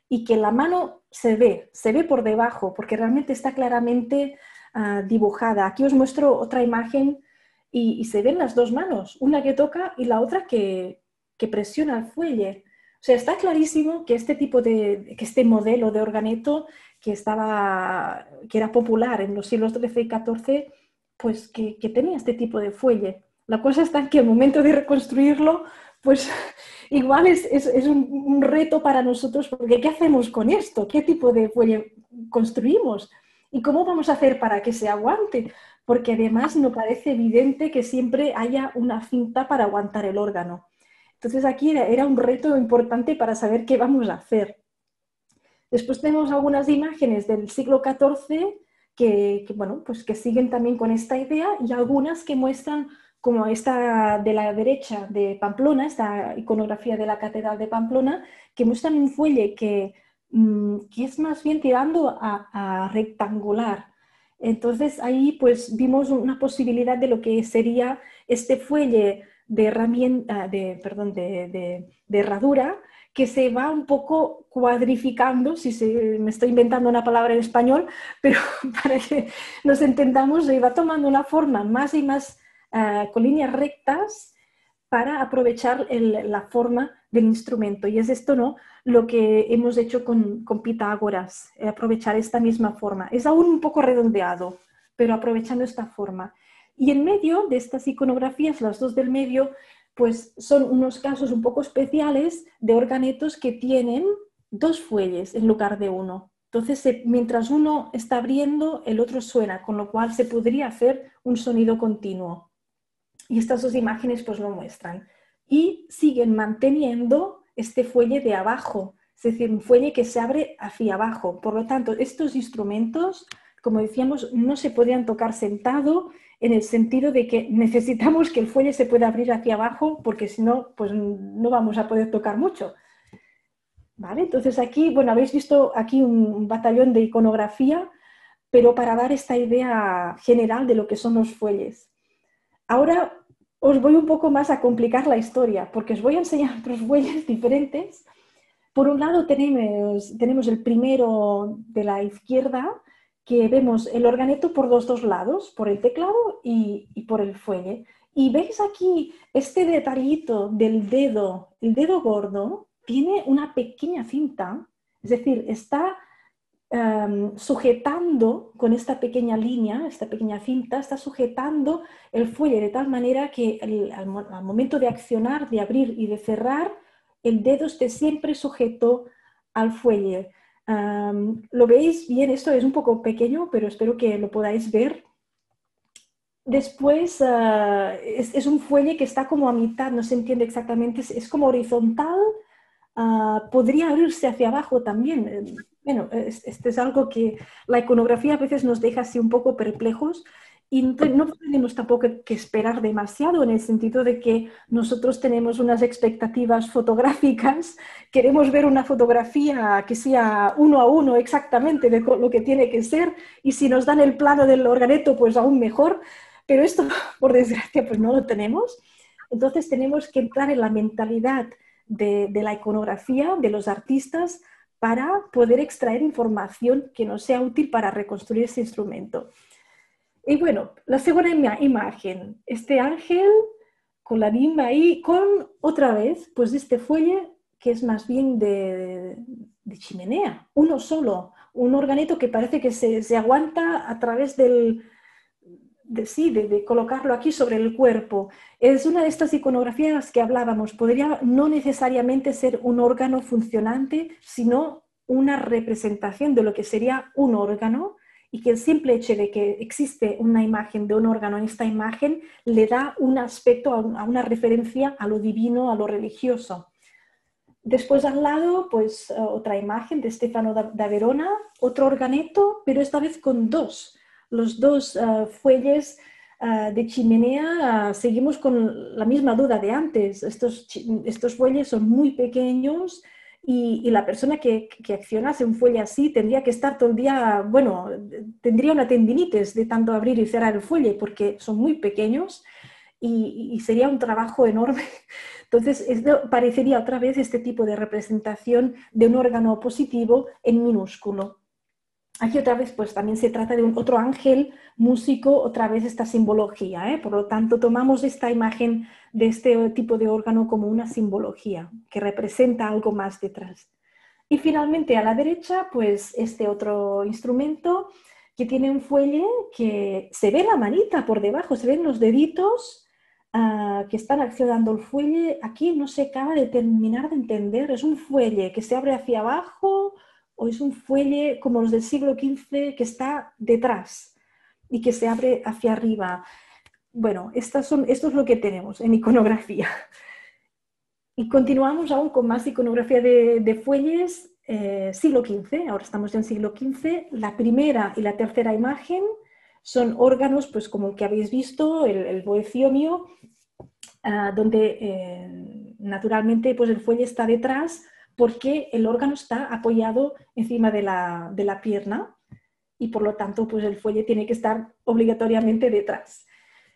y que la mano se ve por debajo, porque realmente está claramente dibujada. Aquí os muestro otra imagen y se ven las 2 manos, una que toca y la otra que presiona el fuelle. O sea, está clarísimo que este modelo de organeto que era popular en los siglos XIII y XIV, pues que tenía este tipo de fuelle. La cosa está en que al momento de reconstruirlo, pues igual es un reto para nosotros, porque ¿qué hacemos con esto? ¿Qué tipo de fuelle construimos? ¿Y cómo vamos a hacer para que se aguante? Porque además no parece evidente que siempre haya una cinta para aguantar el órgano. Entonces aquí era un reto importante para saber qué vamos a hacer. Después tenemos algunas imágenes del siglo XIV bueno, pues que siguen también con esta idea, y algunas que muestran, como esta de la derecha de Pamplona, esta iconografía de la Catedral de Pamplona, que muestran un fuelle que es más bien tirando a rectangular. Entonces ahí pues vimos una posibilidad de lo que sería este fuelle de herradura, que se va un poco cuadrificando, me estoy inventando una palabra en español, pero para que nos entendamos, se va tomando una forma más y más con líneas rectas para aprovechar la forma del instrumento. Y es esto, ¿no?, lo que hemos hecho con Pitágoras, aprovechar esta misma forma. Es aún un poco redondeado, pero aprovechando esta forma. Y en medio de estas iconografías, las 2 del medio, pues son unos casos un poco especiales de organetos que tienen 2 fuelles en lugar de uno. Entonces, mientras uno está abriendo, el otro suena, con lo cual se podría hacer un sonido continuo. Y estas 2 imágenes pues lo muestran. Y siguen manteniendo este fuelle de abajo, es decir, un fuelle que se abre hacia abajo. Por lo tanto, estos instrumentos, como decíamos, no se podían tocar sentado en el sentido de que necesitamos que el fuelle se pueda abrir hacia abajo porque si no, pues no vamos a poder tocar mucho. ¿Vale? Entonces aquí, bueno, habéis visto aquí un batallón de iconografía, pero para dar esta idea general de lo que son los fuelles. Ahora os voy un poco más a complicar la historia, porque os voy a enseñar otros fuelles diferentes. Por un lado tenemos el primero de la izquierda, que vemos el organeto por los dos lados, por el teclado y por el fuelle. Y veis aquí este detallito del dedo, el dedo gordo, tiene una pequeña cinta, es decir, está sujetando con esta pequeña línea, esta pequeña cinta, está sujetando el fuelle de tal manera que al momento de accionar, de abrir y de cerrar, el dedo esté siempre sujeto al fuelle. ¿Lo veis bien? Esto es un poco pequeño, pero espero que lo podáis ver. Después es un fuelle que está como a mitad, no se entiende exactamente, es como horizontal, podría abrirse hacia abajo también. Bueno, este es algo que la iconografía a veces nos deja así un poco perplejos y no tenemos tampoco que esperar demasiado en el sentido de que nosotros tenemos unas expectativas fotográficas, queremos ver una fotografía que sea uno a uno exactamente de lo que tiene que ser y si nos dan el plano del organeto pues aún mejor, pero esto por desgracia pues no lo tenemos. Entonces tenemos que entrar en la mentalidad de la iconografía, de los artistas, para poder extraer información que nos sea útil para reconstruir ese instrumento. Y bueno, la segunda imagen, este ángel con la nimba ahí, con otra vez, pues este fuelle que es más bien de chimenea, uno solo, un organeto que parece que se aguanta a través de colocarlo aquí sobre el cuerpo. Es una de estas iconografías que hablábamos. Podría no necesariamente ser un órgano funcionante, sino una representación de lo que sería un órgano y que el simple hecho de que existe una imagen de un órgano en esta imagen le da un aspecto, a una referencia a lo divino, a lo religioso. Después al lado, pues otra imagen de Stefano da Verona, otro organeto, pero esta vez con los dos fuelles de chimenea. Seguimos con la misma duda de antes. Estos fuelles son muy pequeños y la persona que accionase un fuelle así tendría que estar todo el día, bueno, tendría una tendinitis de tanto abrir y cerrar el fuelle porque son muy pequeños y sería un trabajo enorme. Entonces, esto parecería otra vez este tipo de representación de un órgano positivo en minúsculo. Aquí otra vez pues también se trata de otro ángel músico, otra vez esta simbología, ¿eh? Por lo tanto tomamos esta imagen de este tipo de órgano como una simbología que representa algo más detrás. Y finalmente a la derecha pues este otro instrumento que tiene un fuelle que se ve la manita por debajo, se ven los deditos que están accionando el fuelle. Aquí no se acaba de terminar de entender, es un fuelle que se abre hacia abajo o es un fuelle como los del siglo XV que está detrás y que se abre hacia arriba. Bueno, esto es lo que tenemos en iconografía. Y continuamos aún con más iconografía de fuelles, siglo XV, ahora estamos en siglo XV. La primera y la tercera imagen son órganos, pues como el que habéis visto, el boecionio, donde naturalmente pues el fuelle está detrás, porque el órgano está apoyado encima de la pierna y por lo tanto pues el fuelle tiene que estar obligatoriamente detrás.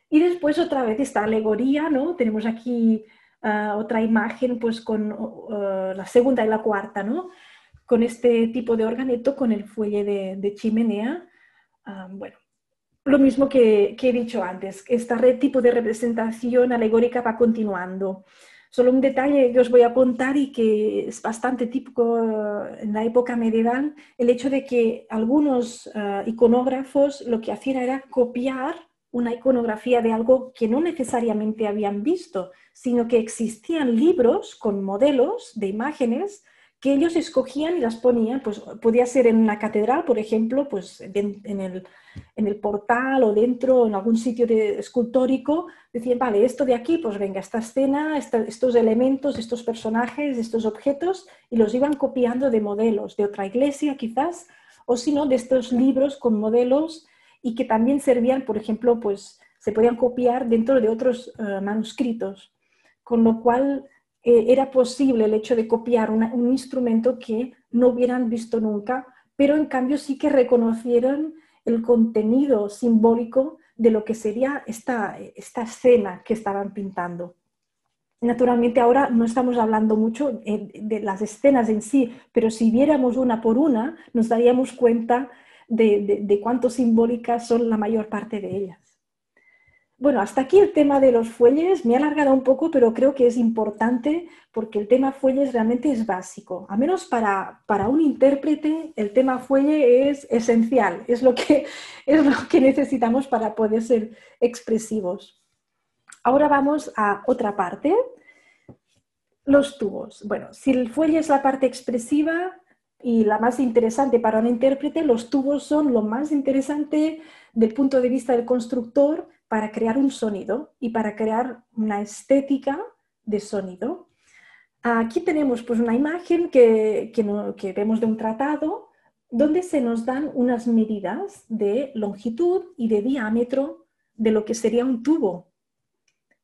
Y después otra vez esta alegoría, ¿no? Tenemos aquí otra imagen pues con la segunda y la cuarta, ¿no? Con este tipo de organeto, con el fuelle de chimenea. Bueno, lo mismo que he dicho antes, este tipo de representación alegórica va continuando. Solo un detalle que os voy a contar y que es bastante típico en la época medieval, el hecho de que algunos iconógrafos lo que hacían era copiar una iconografía de algo que no necesariamente habían visto, sino que existían libros con modelos de imágenes que ellos escogían y las ponían. Pues podía ser en una catedral, por ejemplo, pues en el portal o dentro, en algún sitio escultórico, decían, vale, esto de aquí, pues venga, esta escena, estos elementos, estos personajes, estos objetos, y los iban copiando de modelos de otra iglesia quizás, o si no, de estos libros con modelos y que también servían, por ejemplo, pues se podían copiar dentro de otros manuscritos, con lo cual era posible el hecho de copiar un instrumento que no hubieran visto nunca, pero en cambio sí que reconocieron el contenido simbólico de lo que sería esta escena que estaban pintando. Naturalmente ahora no estamos hablando mucho de las escenas en sí, pero si viéramos una por una nos daríamos cuenta de cuánto simbólicas son la mayor parte de ellas. Bueno, hasta aquí el tema de los fuelles. Me he alargado un poco, pero creo que es importante porque el tema fuelles realmente es básico. A menos para un intérprete, el tema fuelle es esencial, es lo que necesitamos para poder ser expresivos. Ahora vamos a otra parte, los tubos. Bueno, si el fuelle es la parte expresiva y la más interesante para un intérprete, los tubos son lo más interesante del punto de vista del constructor para crear un sonido y para crear una estética de sonido. Aquí tenemos pues, una imagen que vemos de un tratado donde se nos dan unas medidas de longitud y de diámetro de lo que sería un tubo.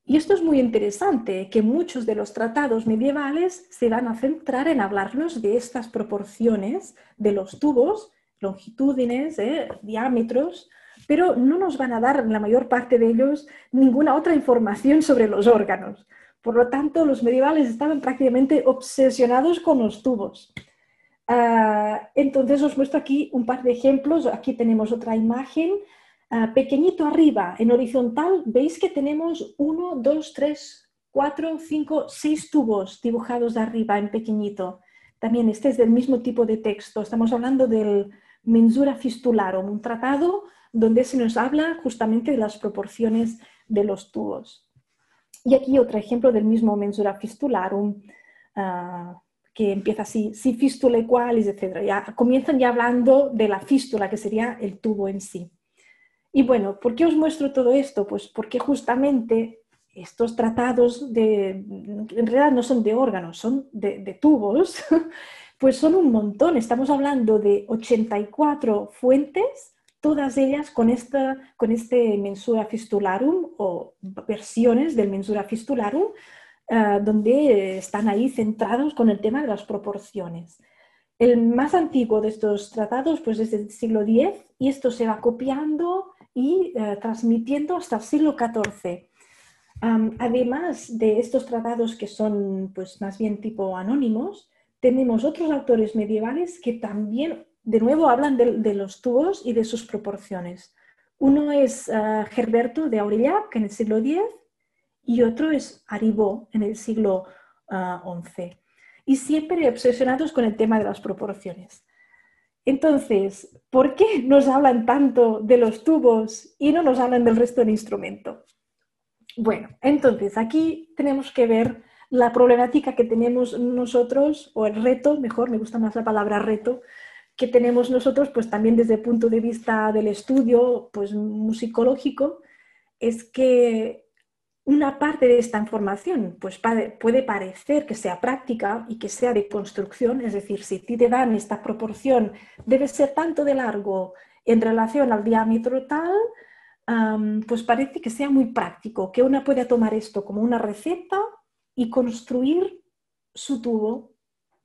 Y esto es muy interesante, que muchos de los tratados medievales se van a centrar en hablarnos de estas proporciones de los tubos, longitudines, diámetros, pero no nos van a dar, la mayor parte de ellos, ninguna otra información sobre los órganos. Por lo tanto, los medievales estaban prácticamente obsesionados con los tubos. Entonces os muestro aquí un par de ejemplos. Aquí tenemos otra imagen. Pequeñito arriba, en horizontal, veis que tenemos 1, 2, 3, 4, 5, 6 tubos dibujados arriba en pequeñito. También este es del mismo tipo de texto. Estamos hablando del Mensura Fistularum, un tratado donde se nos habla justamente de las proporciones de los tubos. Y aquí otro ejemplo del mismo Mensura Fistularum, que empieza así, si fistulae qualis, etc. Ya comienzan ya hablando de la fístula, que sería el tubo en sí. Y bueno, ¿por qué os muestro todo esto? Pues porque justamente estos tratados en realidad no son de órganos, son de tubos, pues son un montón. Estamos hablando de 84 fuentes, todas ellas con este Mensura Fistularum o versiones del Mensura Fistularum, donde están ahí centrados con el tema de las proporciones. El más antiguo de estos tratados pues es del siglo X y esto se va copiando y transmitiendo hasta el siglo XIV. Además de estos tratados que son pues, más bien tipo anónimos, tenemos otros autores medievales que también, de nuevo, hablan de los tubos y de sus proporciones. Uno es Herberto de Aurillac en el siglo X y otro es Aribot en el siglo XI. Y siempre obsesionados con el tema de las proporciones. Entonces, ¿por qué nos hablan tanto de los tubos y no nos hablan del resto del instrumento? Bueno, entonces aquí tenemos que ver la problemática que tenemos nosotros, o el reto, mejor, me gusta más la palabra reto, que tenemos nosotros, pues también desde el punto de vista del estudio pues, musicológico, es que una parte de esta información pues, puede parecer que sea práctica y que sea de construcción, es decir, si te dan esta proporción, debe ser tanto de largo en relación al diámetro tal, pues parece que sea muy práctico, que una pueda tomar esto como una receta y construir su tubo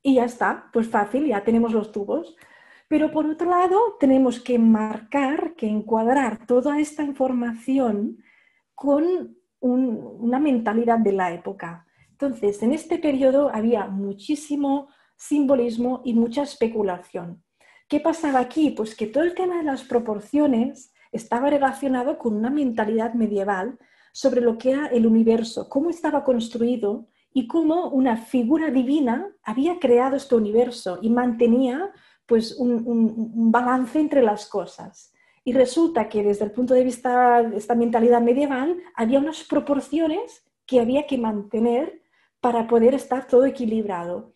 y ya está, pues fácil, ya tenemos los tubos. Pero por otro lado, tenemos que marcar, que encuadrar toda esta información con una mentalidad de la época. Entonces, en este periodo había muchísimo simbolismo y mucha especulación. ¿Qué pasaba aquí? Pues que todo el tema de las proporciones estaba relacionado con una mentalidad medieval sobre lo que era el universo, cómo estaba construido y cómo una figura divina había creado este universo y mantenía pues, un balance entre las cosas. Y resulta que desde el punto de vista de esta mentalidad medieval había unas proporciones que había que mantener para poder estar todo equilibrado.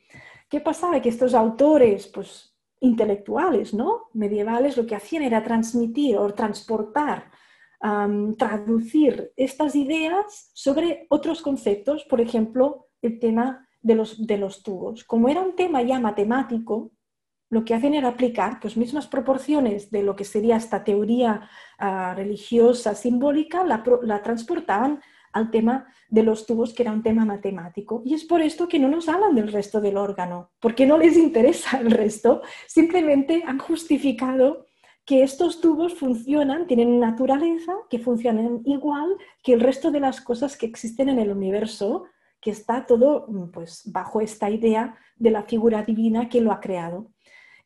¿Qué pasaba? Que estos autores pues, intelectuales, ¿no? medievales, lo que hacían era transmitir o transportar, traducir estas ideas sobre otros conceptos, por ejemplo, el tema de los tubos. Como era un tema ya matemático, lo que hacen era aplicar pues mismas proporciones de lo que sería esta teoría religiosa, simbólica, la transportaban al tema de los tubos, que era un tema matemático. Y es por esto que no nos hablan del resto del órgano, porque no les interesa el resto, simplemente han justificado que estos tubos funcionan, tienen naturaleza, que funcionan igual que el resto de las cosas que existen en el universo, que está todo pues, bajo esta idea de la figura divina que lo ha creado.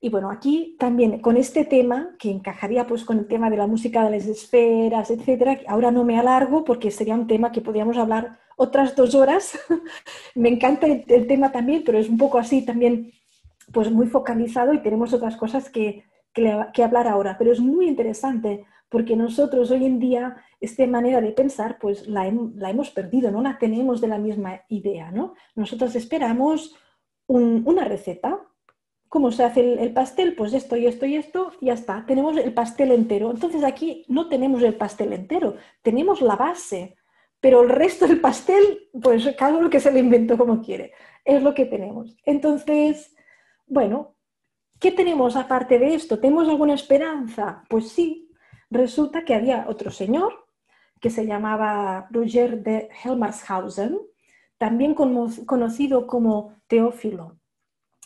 Y bueno, aquí también con este tema, que encajaría pues con el tema de la música de las esferas, etcétera, ahora no me alargo porque sería un tema que podríamos hablar otras 2 horas. Me encanta el tema también, pero es un poco así también pues muy focalizado y tenemos otras cosas que hablar ahora. Pero es muy interesante porque nosotros hoy en día esta manera de pensar pues la hemos perdido, no la tenemos de la misma idea, ¿no? Nosotros esperamos una receta. ¿Cómo se hace el pastel? Pues esto y esto y esto, y ya está. Tenemos el pastel entero. Entonces aquí no tenemos el pastel entero, tenemos la base, pero el resto del pastel, pues cada uno que se lo inventó como quiere. Es lo que tenemos. Entonces, bueno, ¿qué tenemos aparte de esto? ¿Tenemos alguna esperanza? Pues sí. Resulta que había otro señor que se llamaba Roger de Helmarshausen, también conocido como Teófilo.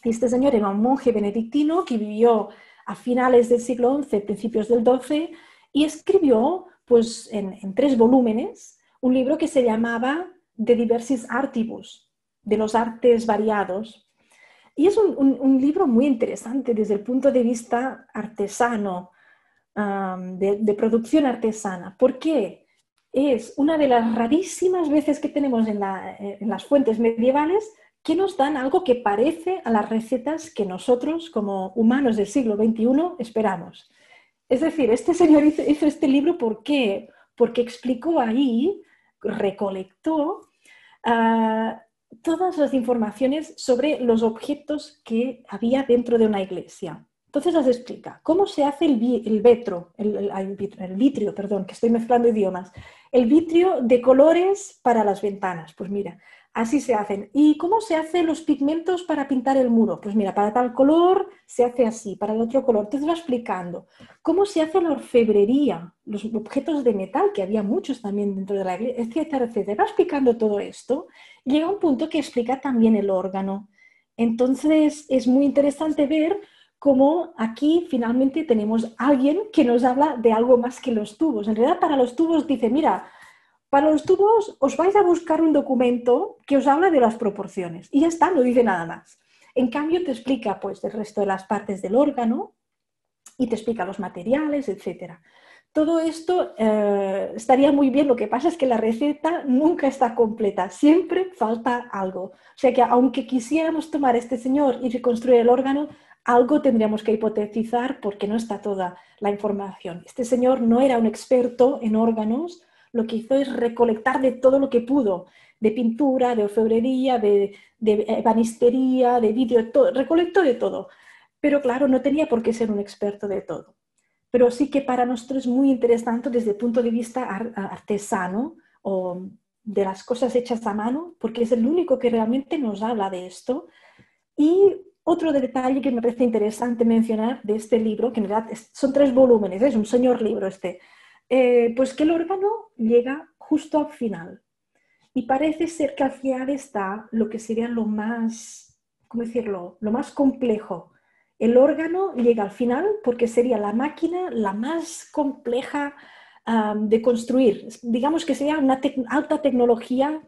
Este señor era un monje benedictino que vivió a finales del siglo XI, principios del XII, y escribió pues, en 3 volúmenes un libro que se llamaba De diversis artibus, de los artes variados. Y es un libro muy interesante desde el punto de vista artesano, de producción artesana. ¿Por qué? Es una de las rarísimas veces que tenemos en las fuentes medievales que nos dan algo que parece a las recetas que nosotros, como humanos del siglo XXI, esperamos. Es decir, este señor hizo este libro ¿por qué? Porque explicó ahí, recolectó uh, todas las informaciones sobre los objetos que había dentro de una iglesia. Entonces las explica. ¿Cómo se hace el vitrio, perdón, que estoy mezclando idiomas? El vitrio de colores para las ventanas. Pues mira, así se hacen. ¿Y cómo se hacen los pigmentos para pintar el muro? Pues mira, para tal color se hace así, para el otro color. Entonces va explicando. ¿Cómo se hace la orfebrería? Los objetos de metal, que había muchos también dentro de la iglesia, etcétera, etcétera. Va explicando todo esto. Llega un punto que explica también el órgano. Entonces es muy interesante ver cómo aquí finalmente tenemos a alguien que nos habla de algo más que los tubos. En realidad para los tubos dice, mira, para los tubos os vais a buscar un documento que os habla de las proporciones y ya está, no dice nada más. En cambio te explica pues el resto de las partes del órgano y te explica los materiales, etc. Todo esto estaría muy bien, lo que pasa es que la receta nunca está completa, siempre falta algo. O sea que aunque quisiéramos tomar a este señor y reconstruir el órgano, algo tendríamos que hipotetizar porque no está toda la información. Este señor no era un experto en órganos, lo que hizo es recolectar de todo lo que pudo, de pintura, de orfebrería, de ebanistería, de vidrio, todo, recolectó de todo. Pero claro, no tenía por qué ser un experto de todo. Pero sí que para nosotros es muy interesante desde el punto de vista artesano o de las cosas hechas a mano, porque es el único que realmente nos habla de esto. Y otro detalle que me parece interesante mencionar de este libro, que en realidad son 3 volúmenes, es un señor libro este, pues que el órgano llega justo al final. Y parece ser que al final está lo que sería lo más, ¿cómo decirlo?, lo más complejo. El órgano llega al final porque sería la máquina la más compleja de construir. Digamos que sería una alta tecnología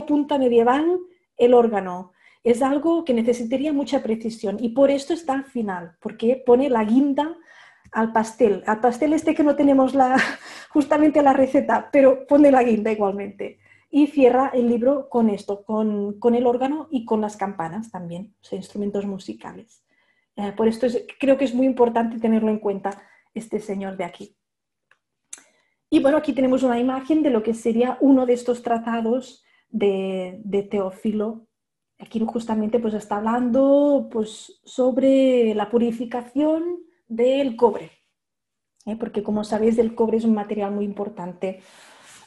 punta medieval, el órgano. Es algo que necesitaría mucha precisión y por esto está al final, porque pone la guinda al pastel este que no tenemos justamente la receta, pero pone la guinda igualmente. Y cierra el libro con esto, con el órgano y con las campanas también, o sea, instrumentos musicales. Por esto creo que es muy importante tenerlo en cuenta este señor de aquí. Y bueno, aquí tenemos una imagen de lo que sería uno de estos tratados de Teófilo. Aquí justamente pues está hablando pues, sobre la purificación del cobre, porque como sabéis el cobre es un material muy importante.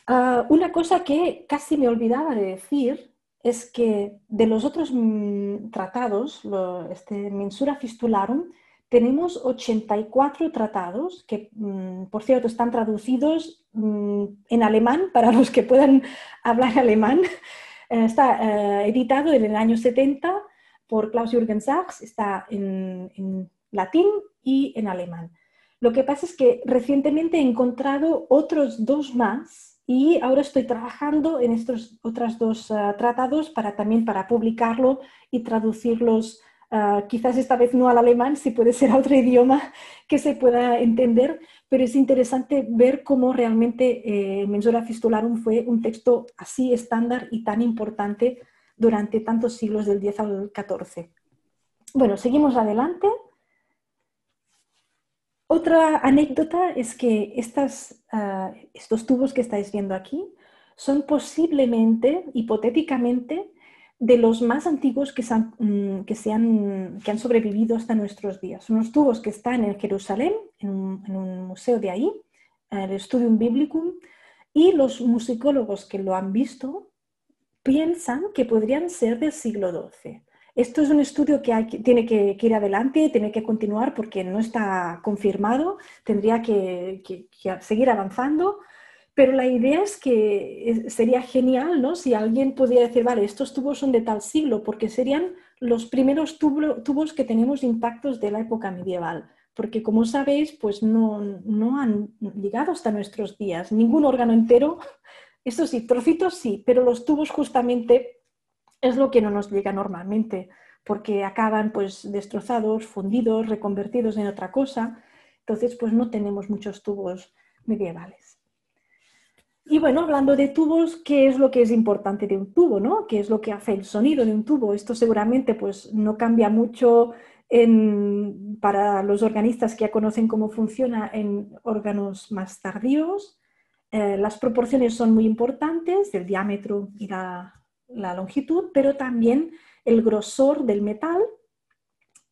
Una cosa que casi me olvidaba de decir es que de los otros tratados, Mensura Fistularum, tenemos 84 tratados que, por cierto, están traducidos en alemán para los que puedan hablar alemán. Está editado en el año 70 por Klaus-Jürgen Sachs, está en latín y en alemán. Lo que pasa es que recientemente he encontrado otros 2 más y ahora estoy trabajando en estos otros 2 tratados también para publicarlo y traducirlos, quizás esta vez no al alemán, si puede ser a otro idioma que se pueda entender, pero es interesante ver cómo realmente Mensura Fistularum fue un texto así estándar y tan importante durante tantos siglos, del X al XIV. Bueno, seguimos adelante. Otra anécdota es que estos tubos que estáis viendo aquí son posiblemente, hipotéticamente, de los más antiguos que han sobrevivido hasta nuestros días. Son unos tubos que están en Jerusalén, en un museo de ahí, el Studium Biblicum, y los musicólogos que lo han visto piensan que podrían ser del siglo XII. Esto es un estudio que tiene que ir adelante, tiene que continuar porque no está confirmado, tendría que seguir avanzando, pero la idea es que sería genial, ¿no? Si alguien pudiera decir, vale, estos tubos son de tal siglo, porque serían los primeros tubos que tenemos intactos de la época medieval, porque como sabéis, pues no han llegado hasta nuestros días, ningún órgano entero. Esto sí, trocitos sí, pero los tubos justamente es lo que no nos llega normalmente, porque acaban pues destrozados, fundidos, reconvertidos en otra cosa. Entonces, pues no tenemos muchos tubos medievales. Y bueno, hablando de tubos, ¿qué es lo que es importante de un tubo, ¿no? ¿Qué es lo que hace el sonido de un tubo? Esto seguramente pues no cambia mucho para los organistas que ya conocen cómo funciona en órganos más tardíos. Las proporciones son muy importantes, el diámetro y la longitud, pero también el grosor del metal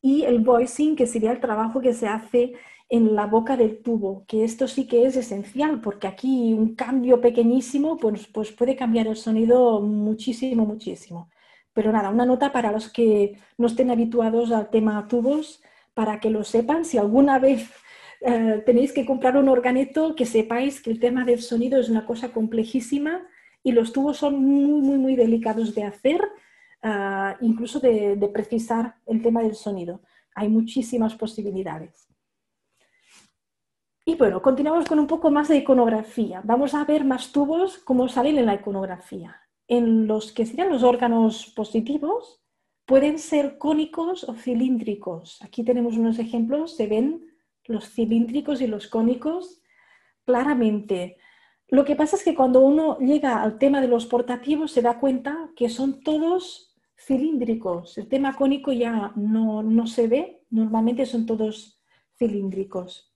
y el voicing, que sería el trabajo que se hace en la boca del tubo, que esto sí que es esencial, porque aquí un cambio pequeñísimo pues puede cambiar el sonido muchísimo, muchísimo. Pero nada, una nota para los que no estén habituados al tema tubos, para que lo sepan, si alguna vez tenéis que comprar un organeto, que sepáis que el tema del sonido es una cosa complejísima y los tubos son muy, muy, muy delicados de hacer, incluso de precisar el tema del sonido. Hay muchísimas posibilidades. Y bueno, continuamos con un poco más de iconografía. Vamos a ver más tubos cómo salen en la iconografía. En los que serían los órganos positivos, pueden ser cónicos o cilíndricos. Aquí tenemos unos ejemplos, se ven los cilíndricos y los cónicos claramente. Lo que pasa es que cuando uno llega al tema de los portativos se da cuenta que son todos cilíndricos. El tema cónico ya no se ve, normalmente son todos cilíndricos.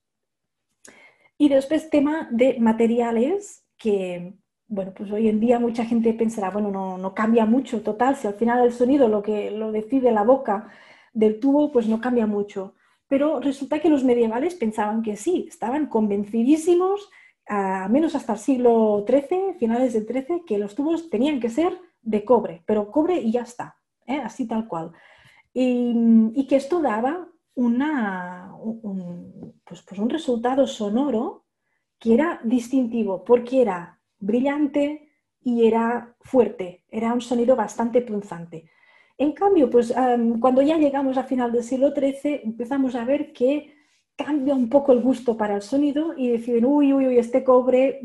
Y después tema de materiales que, bueno, pues hoy en día mucha gente pensará, bueno, no cambia mucho, total, si al final el sonido lo decide la boca del tubo, pues no cambia mucho. Pero resulta que los medievales pensaban que sí, estaban convencidísimos, a menos hasta el siglo XIII, finales del XIII, que los tubos tenían que ser de cobre, pero cobre y ya está, así tal cual. Y que esto daba un resultado sonoro que era distintivo, porque era brillante y era fuerte, era un sonido bastante punzante. En cambio, pues cuando ya llegamos a final del siglo XIII, empezamos a ver que cambia un poco el gusto para el sonido y deciden, uy, este cobre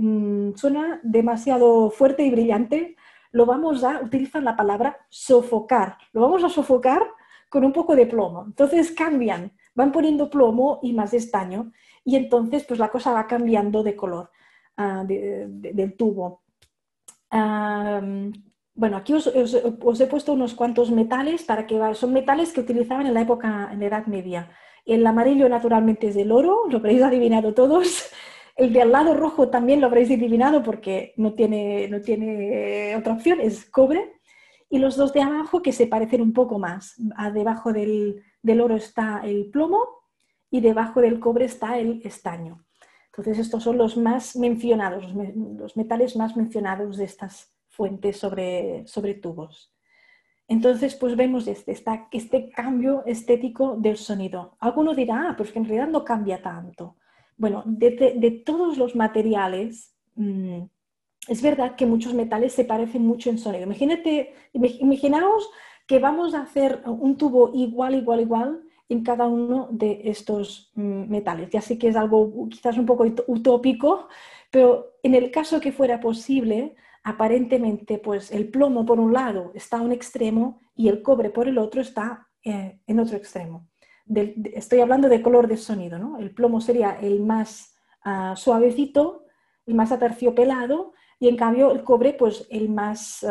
suena demasiado fuerte y brillante, lo vamos a utilizar la palabra sofocar, lo vamos a sofocar con un poco de plomo. Entonces cambian, van poniendo plomo y más estaño y entonces pues la cosa va cambiando de color del tubo. Bueno, aquí os he puesto unos cuantos metales para que son metales que utilizaban en la época, en la Edad Media. El amarillo naturalmente es del oro, lo habréis adivinado todos. El de al lado rojo también lo habréis adivinado porque no tiene otra opción, es cobre. Y los dos de abajo que se parecen un poco más. Debajo del oro está el plomo y debajo del cobre está el estaño. Entonces estos son los más mencionados, los metales más mencionados de estas fuentes sobre tubos. Entonces, pues vemos este cambio estético del sonido. Alguno dirá, pues que en realidad no cambia tanto. Bueno, de todos los materiales, es verdad que muchos metales se parecen mucho en sonido. Imaginaos que vamos a hacer un tubo igual en cada uno de estos metales. Ya sé que es algo quizás un poco utópico, pero en el caso que fuera posible, aparentemente pues el plomo por un lado está a un extremo y el cobre por el otro está en otro extremo. Estoy hablando de color de sonido, ¿no? El plomo sería el más suavecito, el más aterciopelado, y en cambio el cobre pues el más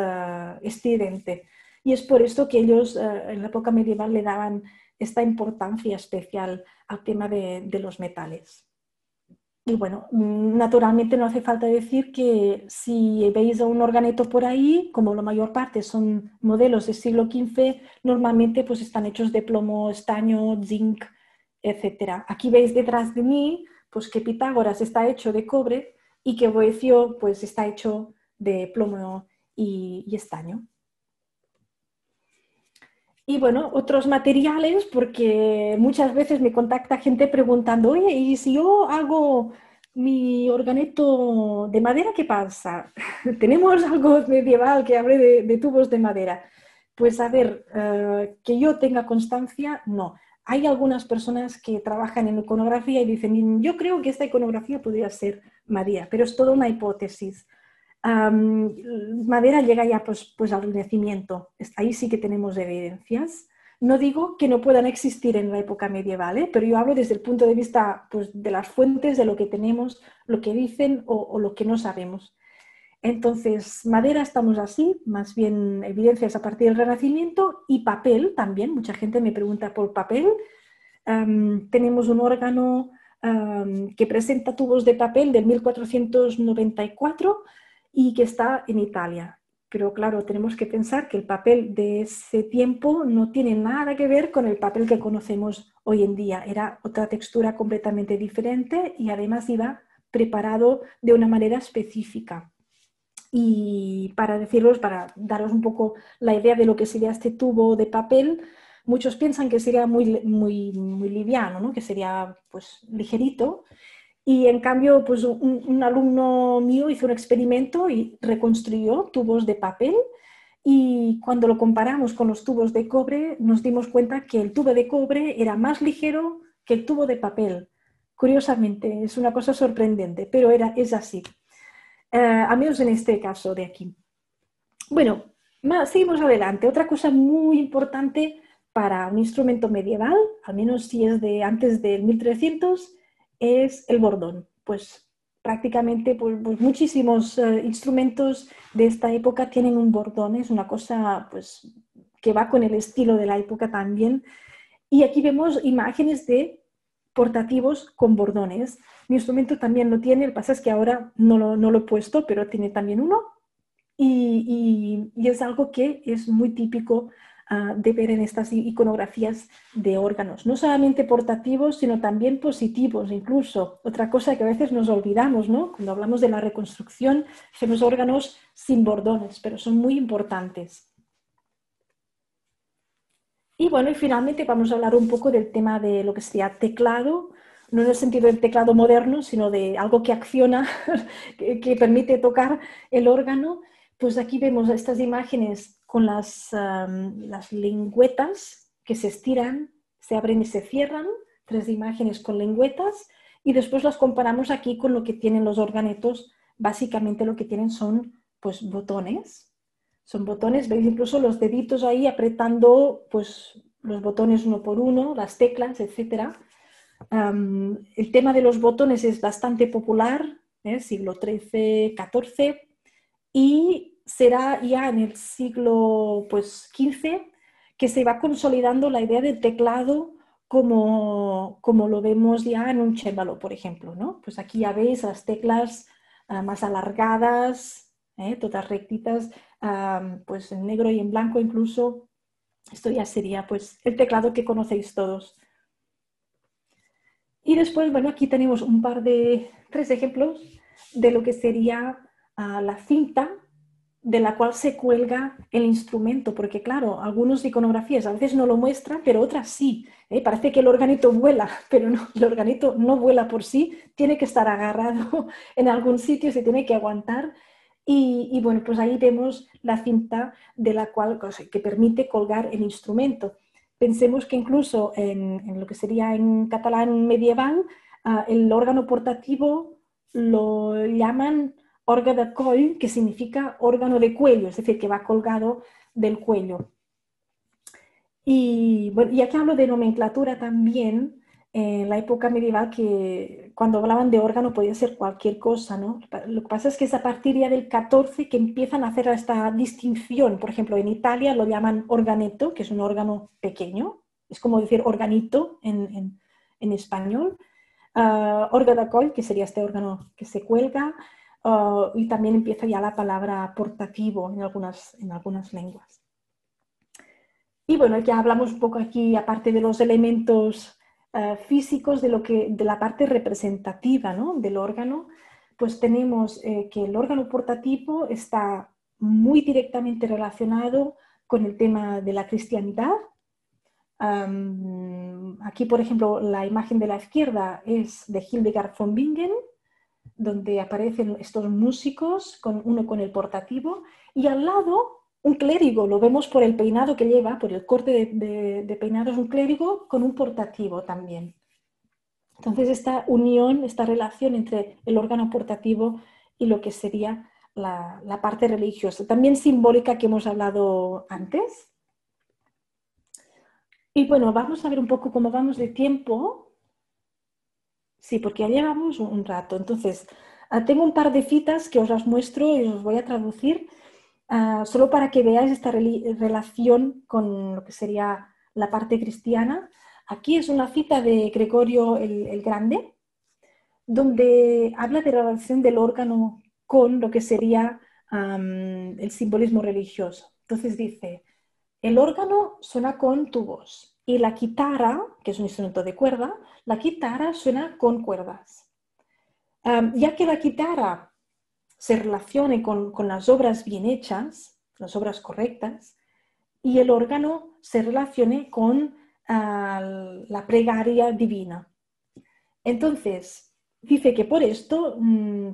estridente. Y es por esto que ellos en la época medieval le daban esta importancia especial al tema de los metales. Y bueno, naturalmente no hace falta decir que si veis a un organeto por ahí, como la mayor parte son modelos del siglo XV, normalmente pues están hechos de plomo, estaño, zinc, etc. Aquí veis detrás de mí pues que Pitágoras está hecho de cobre y que Boecio pues está hecho de plomo y estaño. Y bueno, otros materiales, porque muchas veces me contacta gente preguntando, oye, ¿y si yo hago mi organeto de madera, qué pasa? ¿Tenemos algo medieval que hable de tubos de madera? Pues a ver, que yo tenga constancia, no. Hay algunas personas que trabajan en iconografía y dicen, yo creo que esta iconografía podría ser madera, pero es toda una hipótesis. Madera llega ya pues al Renacimiento. Ahí sí que tenemos evidencias. No digo que no puedan existir en la época medieval, pero yo hablo desde el punto de vista pues, de las fuentes, de lo que tenemos, lo que dicen o lo que no sabemos. Entonces, madera estamos así, más bien evidencias a partir del Renacimiento, y papel también. Mucha gente me pregunta por papel. Tenemos un órgano que presenta tubos de papel de 1494 y que está en Italia. Pero claro, tenemos que pensar que el papel de ese tiempo no tiene nada que ver con el papel que conocemos hoy en día. Era otra textura completamente diferente y además iba preparado de una manera específica. Y para deciros, para daros un poco la idea de lo que sería este tubo de papel, muchos piensan que sería muy liviano, ¿no? Que sería pues ligerito. Y en cambio, pues un alumno mío hizo un experimento y reconstruyó tubos de papel, y cuando lo comparamos con los tubos de cobre, nos dimos cuenta que el tubo de cobre era más ligero que el tubo de papel. Curiosamente, es una cosa sorprendente, pero es así. Al menos en este caso de aquí. Bueno, seguimos adelante. Otra cosa muy importante para un instrumento medieval, al menos si es de antes del 1300, es el bordón. Pues prácticamente pues muchísimos instrumentos de esta época tienen un bordón. Es una cosa pues, que va con el estilo de la época también. Y aquí vemos imágenes de portativos con bordones. Mi instrumento también lo tiene, lo que pasa es que ahora no lo he puesto, pero tiene también uno. Y es algo que es muy típico de ver en estas iconografías de órganos. No solamente portativos, sino también positivos, incluso. Otra cosa que a veces nos olvidamos, ¿no? Cuando hablamos de la reconstrucción, hacemos órganos sin bordones, pero son muy importantes. Y bueno, y finalmente vamos a hablar un poco del tema de lo que sería teclado, no en el sentido del teclado moderno, sino de algo que acciona, que permite tocar el órgano. Pues aquí vemos estas imágenes con las lengüetas que se estiran, se abren y se cierran, 3 imágenes con lengüetas, y después las comparamos aquí con lo que tienen los organetos. Básicamente lo que tienen son pues botones. Son botones, veis incluso los deditos ahí apretando pues, los botones uno por uno, las teclas, etc. El tema de los botones es bastante popular, siglo XIII, XIV, y será ya en el siglo pues, XV que se va consolidando la idea del teclado como lo vemos ya en un cembalo, por ejemplo, ¿no? Pues aquí ya veis las teclas más alargadas, todas rectitas, pues en negro y en blanco incluso. Esto ya sería pues el teclado que conocéis todos. Y después, bueno, aquí tenemos 3 ejemplos de lo que sería la cinta. de la cual se cuelga el instrumento, porque claro, algunas iconografías a veces no lo muestran, pero otras sí. Parece que el organito vuela, pero no, el organito no vuela por sí, tiene que estar agarrado en algún sitio, se tiene que aguantar. Y bueno, pues ahí vemos la cinta de la cual, que permite colgar el instrumento. Pensemos que incluso en lo que sería en catalán medieval, el órgano portativo lo llaman orgue de coll, que significa órgano de cuello, es decir, que va colgado del cuello. Y bueno, ya que hablo de nomenclatura también, en la época medieval, que cuando hablaban de órgano podía ser cualquier cosa, ¿no? Lo que pasa es que es a partir ya del 14 que empiezan a hacer esta distinción. Por ejemplo, en Italia lo llaman organeto, que es un órgano pequeño, es como decir organito en español. Orgue de coll, que sería este órgano que se cuelga, y también empieza ya la palabra portativo en algunas lenguas. Y bueno, ya hablamos un poco aquí, aparte de los elementos físicos, de la parte representativa, ¿no?, del órgano, pues tenemos que el órgano portativo está muy directamente relacionado con el tema de la cristianidad. Aquí, por ejemplo, la imagen de la izquierda es de Hildegard von Bingen, donde aparecen estos músicos, uno con el portativo, y al lado un clérigo, lo vemos por el peinado que lleva, por el corte de peinado, es un clérigo con un portativo también. Entonces esta unión, esta relación entre el órgano portativo y lo que sería la parte religiosa, también simbólica que hemos hablado antes. Y bueno, vamos a ver un poco cómo vamos de tiempo. Sí, porque ya llevamos un rato. Entonces, tengo un par de citas que os las muestro y os voy a traducir, solo para que veáis esta relación con lo que sería la parte cristiana. Aquí es una cita de Gregorio el Grande, donde habla de la relación del órgano con lo que sería el simbolismo religioso. Entonces dice: el órgano suena con tubos y la guitarra, que es un instrumento de cuerda, la guitarra suena con cuerdas. Ya que la guitarra se relacione con las obras bien hechas, las obras correctas, y el órgano se relacione con la plegaria divina. Entonces, dice que por esto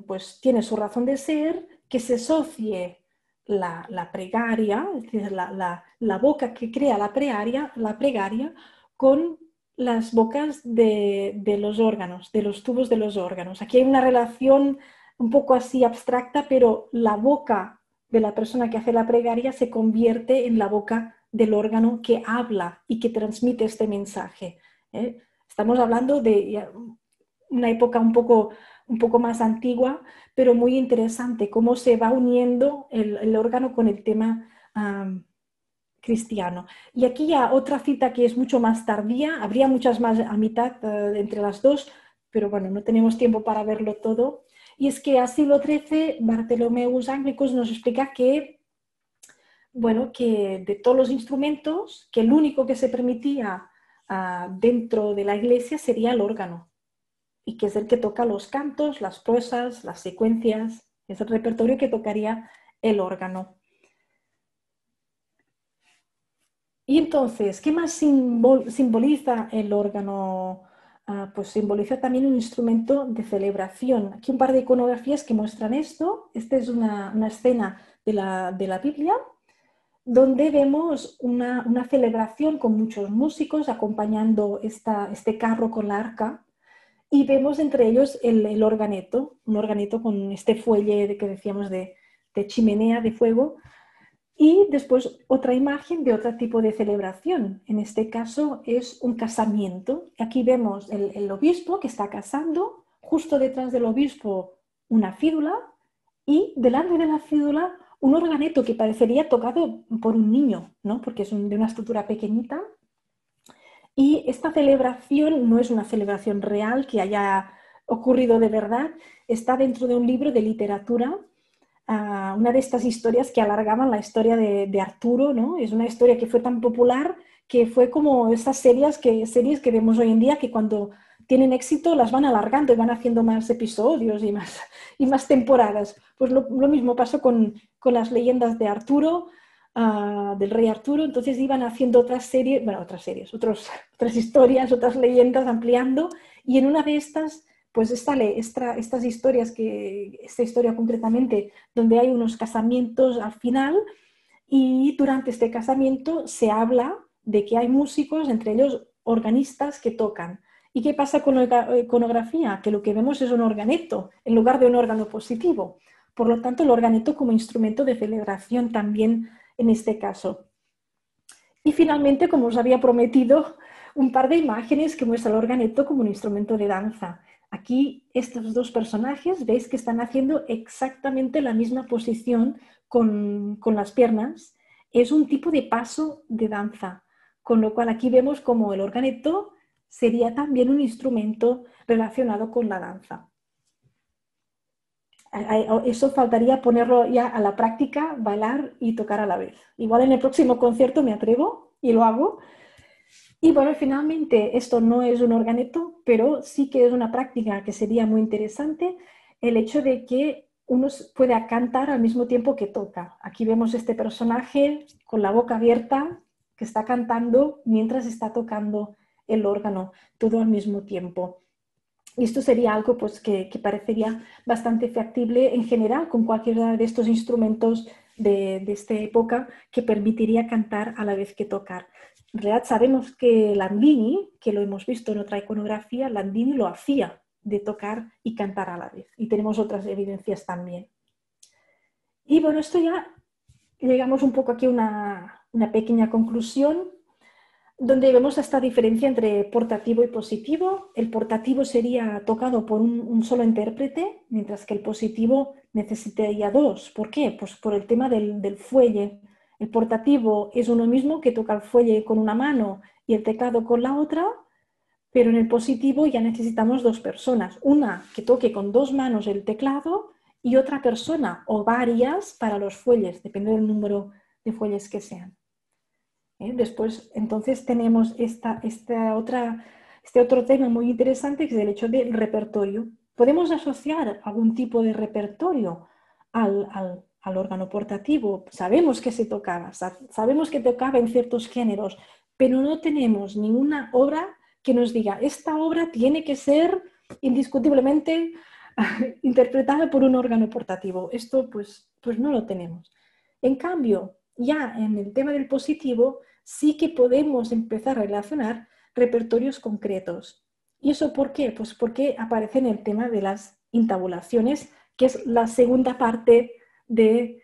pues tiene su razón de ser que se asocie la plegaria, es decir, la boca que crea la plegaria con las bocas de los órganos, de los tubos de los órganos. Aquí hay una relación un poco así abstracta, pero la boca de la persona que hace la plegaria se convierte en la boca del órgano que habla y que transmite este mensaje. Estamos hablando de una época un poco más antigua, pero muy interesante, cómo se va uniendo el órgano con el tema cristiano. Y aquí ya otra cita que es mucho más tardía, habría muchas más a mitad entre las dos, pero bueno, no tenemos tiempo para verlo todo. Y es que a siglo XIII Bartholomeus Anglicus nos explica que, bueno, que de todos los instrumentos, que el único que se permitía dentro de la iglesia sería el órgano, y que es el que toca los cantos, las prosas, las secuencias, es el repertorio que tocaría el órgano. Y entonces, ¿qué más simboliza el órgano? Pues simboliza también un instrumento de celebración. Aquí un par de iconografías que muestran esto. Esta es una escena de la Biblia, donde vemos una celebración con muchos músicos acompañando este carro con la arca, y vemos entre ellos el organeto, un organeto con este fuelle que decíamos de chimenea de fuego. Y después otra imagen de otro tipo de celebración. En este caso es un casamiento. Aquí vemos el obispo que está casando, justo detrás del obispo una fídula, y delante de la fídula un organeto que parecería tocado por un niño, ¿no?, porque es de una estructura pequeñita. Y esta celebración no es una celebración real que haya ocurrido de verdad, está dentro de un libro de literatura, una de estas historias que alargaban la historia de Arturo, ¿no? Es una historia que fue tan popular que fue como esas series que vemos hoy en día, que cuando tienen éxito, las van alargando y van haciendo más episodios y más temporadas. Pues lo mismo pasó con las leyendas de Arturo, del rey Arturo. Entonces iban haciendo otras series, otras historias, otras leyendas, ampliando, y en una de estas, pues estas historias, esta historia concretamente, donde hay unos casamientos al final, y durante este casamiento se habla de que hay músicos, entre ellos organistas, que tocan. ¿Y qué pasa con la iconografía? Que lo que vemos es un organeto en lugar de un órgano positivo. Por lo tanto, el organeto como instrumento de celebración también en este caso. Y finalmente, como os había prometido, un par de imágenes que muestra el organeto como un instrumento de danza. Aquí estos dos personajes veis que están haciendo exactamente la misma posición con las piernas. Es un tipo de paso de danza, con lo cual aquí vemos como el organeto sería también un instrumento relacionado con la danza. Eso faltaría ponerlo ya a la práctica, bailar y tocar a la vez. Igual en el próximo concierto me atrevo y lo hago. Y bueno, finalmente esto no es un organeto, pero sí que es una práctica que sería muy interesante, el hecho de que uno pueda cantar al mismo tiempo que toca. Aquí vemos este personaje con la boca abierta que está cantando mientras está tocando el órgano, todo al mismo tiempo. Y esto sería algo pues, que parecería bastante factible en general con cualquiera de estos instrumentos de esta época, que permitiría cantar a la vez que tocar. En realidad sabemos que Landini, que lo hemos visto en otra iconografía, Landini lo hacía, de tocar y cantar a la vez. Y tenemos otras evidencias también. Y bueno, esto ya llegamos un poco aquí a una pequeña conclusión, donde vemos esta diferencia entre portativo y positivo. El portativo sería tocado por un solo intérprete, mientras que el positivo necesitaría dos. ¿Por qué? Pues por el tema del fuelle. El portativo es uno mismo que toca el fuelle con una mano y el teclado con la otra, pero en el positivo ya necesitamos dos personas. Una que toque con dos manos el teclado y otra persona o varias para los fuelles, depende del número de fuelles que sean. Después, entonces, tenemos este otro tema muy interesante, que es el hecho del repertorio. ¿Podemos asociar algún tipo de repertorio al órgano portativo? Sabemos que se tocaba, sabemos que tocaba en ciertos géneros, pero no tenemos ninguna obra que nos diga, esta obra tiene que ser indiscutiblemente interpretada por un órgano portativo. Esto pues no lo tenemos. En cambio, ya en el tema del positivo sí que podemos empezar a relacionar repertorios concretos. ¿Y eso por qué? Pues porque aparece en el tema de las intabulaciones, que es la segunda parte de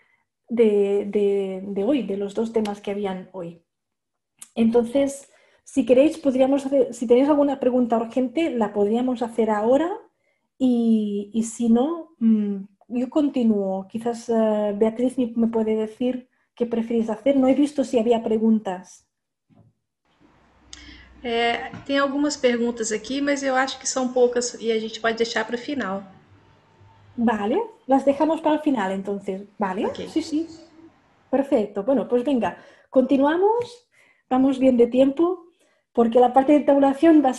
hoy, de los dos temas que habían hoy. Entonces, si queréis, podríamos hacer, si tenéis alguna pregunta urgente, la podríamos hacer ahora, y si no, yo continúo. Quizás Beatriz me puede decir qué preferís hacer. No he visto si había preguntas. Tem algumas perguntas aqui, mas eu acho que são poucas e a gente pode deixar para o final. Vale, las dejamos para el final entonces. Vale, Ok. sí. Perfecto. Bueno, pues venga, continuamos. Vamos bien de tiempo, porque la parte de tabulación va a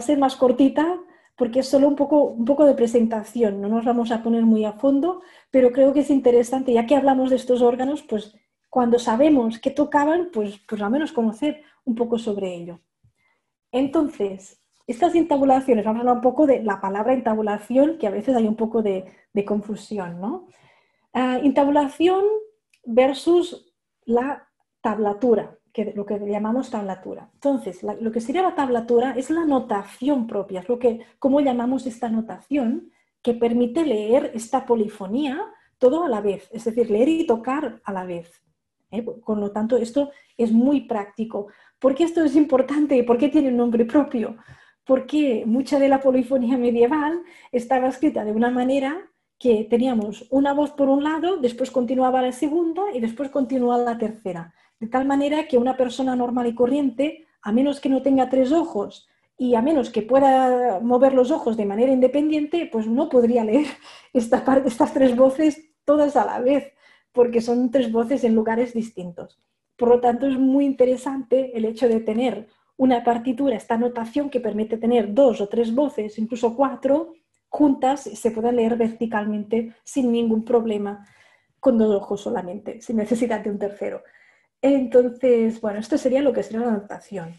ser más cortita, porque es solo un poco de presentación. No nos vamos a poner muy a fondo, pero creo que es interesante, ya que hablamos de estos órganos, pues cuando sabemos qué tocaban, pues al menos conocer un poco sobre ello. Entonces, estas intabulaciones, vamos a hablar un poco de la palabra intabulación, que a veces hay un poco de confusión, ¿no? Intabulación versus la tablatura, lo que llamamos tablatura. Entonces, lo que sería la tablatura es la notación propia, es cómo llamamos esta notación, que permite leer esta polifonía todo a la vez, es decir, leer y tocar a la vez. Con lo tanto, esto es muy práctico. ¿Por qué esto es importante y por qué tiene un nombre propio? Porque mucha de la polifonía medieval estaba escrita de una manera que teníamos una voz por un lado, después continuaba la segunda y después continuaba la tercera. De tal manera que una persona normal y corriente, a menos que no tenga tres ojos y a menos que pueda mover los ojos de manera independiente, pues no podría leer estas tres voces todas a la vez, porque son tres voces en lugares distintos. Por lo tanto, es muy interesante el hecho de tener una partitura, esta notación que permite tener 2 o 3 voces, incluso 4, juntas, se pueden leer verticalmente sin ningún problema, con 2 ojos solamente, sin necesidad de un tercero. Entonces, bueno, esto sería lo que sería la notación.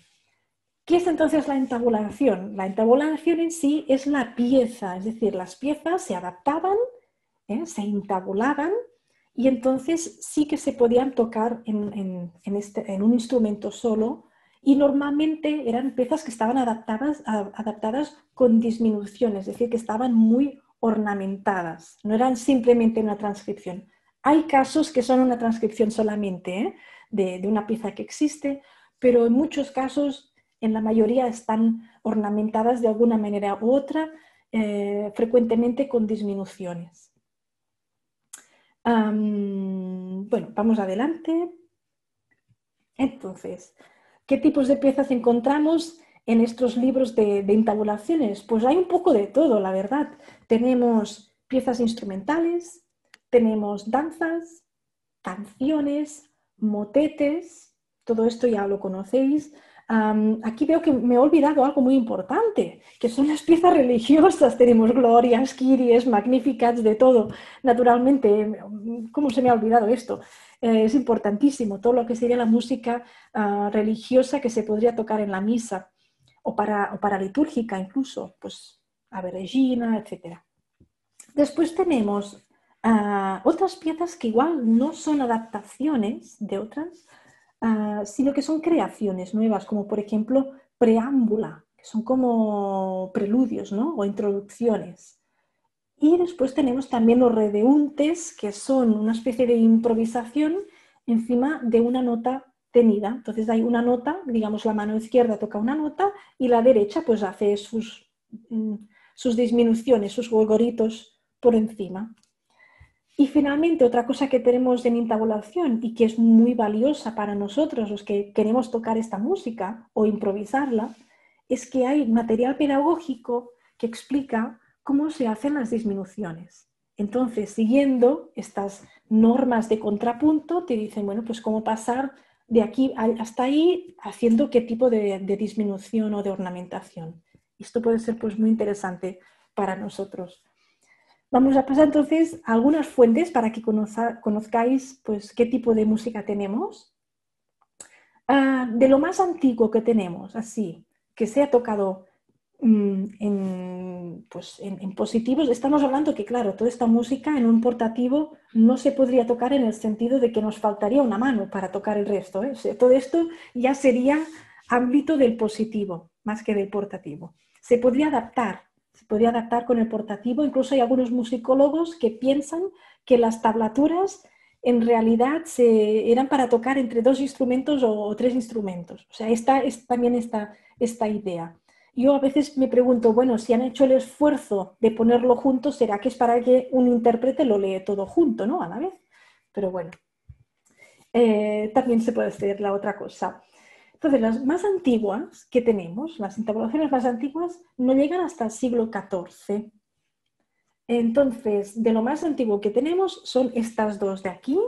¿Qué es entonces la entabulación? La entabulación en sí es la pieza, es decir, las piezas se adaptaban, se entabulaban, y entonces sí que se podían tocar en un instrumento solo, y normalmente eran piezas que estaban adaptadas con disminución, es decir, que estaban muy ornamentadas, no eran simplemente una transcripción. Hay casos que son una transcripción solamente de una pieza que existe, pero en muchos casos, en la mayoría, están ornamentadas de alguna manera u otra, frecuentemente con disminuciones. Bueno, vamos adelante. Entonces, ¿qué tipos de piezas encontramos en estos libros de entabulaciones? Pues hay un poco de todo, la verdad. Tenemos piezas instrumentales, tenemos danzas, canciones, motetes, todo esto ya lo conocéis. Aquí veo que me he olvidado algo muy importante, que son las piezas religiosas. Tenemos glorias, kyries, magnificats, de todo. Naturalmente, ¿cómo se me ha olvidado esto? Es importantísimo todo lo que sería la música religiosa que se podría tocar en la misa o para litúrgica incluso, pues Ave Regina, etc. Después tenemos otras piezas que igual no son adaptaciones de otras, sino que son creaciones nuevas, como por ejemplo preámbula, que son como preludios, ¿no? O introducciones. Y después tenemos también los redeuntes, que son una especie de improvisación encima de una nota tenida. Entonces hay una nota, digamos la mano izquierda toca una nota y la derecha pues hace sus disminuciones, sus gogoritos por encima. Y finalmente, otra cosa que tenemos en entabulación y que es muy valiosa para nosotros, los que queremos tocar esta música o improvisarla, es que hay material pedagógico que explica cómo se hacen las disminuciones. Entonces, siguiendo estas normas de contrapunto, te dicen, bueno, pues cómo pasar de aquí hasta ahí haciendo qué tipo de disminución o de ornamentación. Esto puede ser pues muy interesante para nosotros. Vamos a pasar entonces a algunas fuentes para que conozcáis pues, qué tipo de música tenemos. De lo más antiguo que tenemos, así, que se ha tocado en positivos, estamos hablando que, claro, toda esta música en un portativo no se podría tocar en el sentido de que nos faltaría una mano para tocar el resto, ¿eh? O sea, todo esto ya sería ámbito del positivo, más que del portativo. Se podría adaptar con el portativo. Incluso hay algunos musicólogos que piensan que las tablaturas en realidad eran para tocar entre 2 instrumentos o 3 instrumentos. O sea, también esta idea. Yo a veces me pregunto, bueno, si han hecho el esfuerzo de ponerlo junto, ¿será que es para que un intérprete lo lee todo junto, ¿no? A la vez. Pero bueno, también se puede hacer la otra cosa. Entonces, las más antiguas que tenemos, las entabulaciones más antiguas, no llegan hasta el siglo XIV. Entonces, de lo más antiguo que tenemos son estas dos de aquí,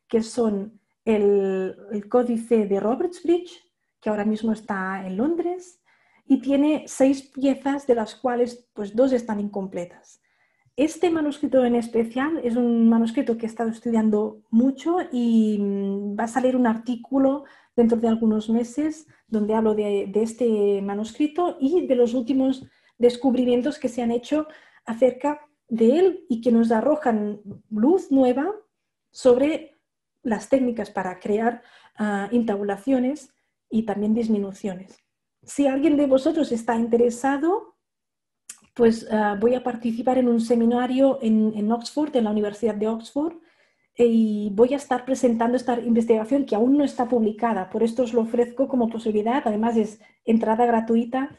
que son el códice de Robertsbridge, que ahora mismo está en Londres, y tiene 6 piezas, de las cuales pues 2 están incompletas. Este manuscrito en especial es un manuscrito que he estado estudiando mucho y va a salir un artículo dentro de algunos meses donde hablo de este manuscrito y de los últimos descubrimientos que se han hecho acerca de él y que nos arrojan luz nueva sobre las técnicas para crear intabulaciones y también disminuciones. Si alguien de vosotros está interesado, pues voy a participar en un seminario en Oxford, en la Universidad de Oxford, y voy a estar presentando esta investigación que aún no está publicada. Por esto os lo ofrezco como posibilidad. Además es entrada gratuita.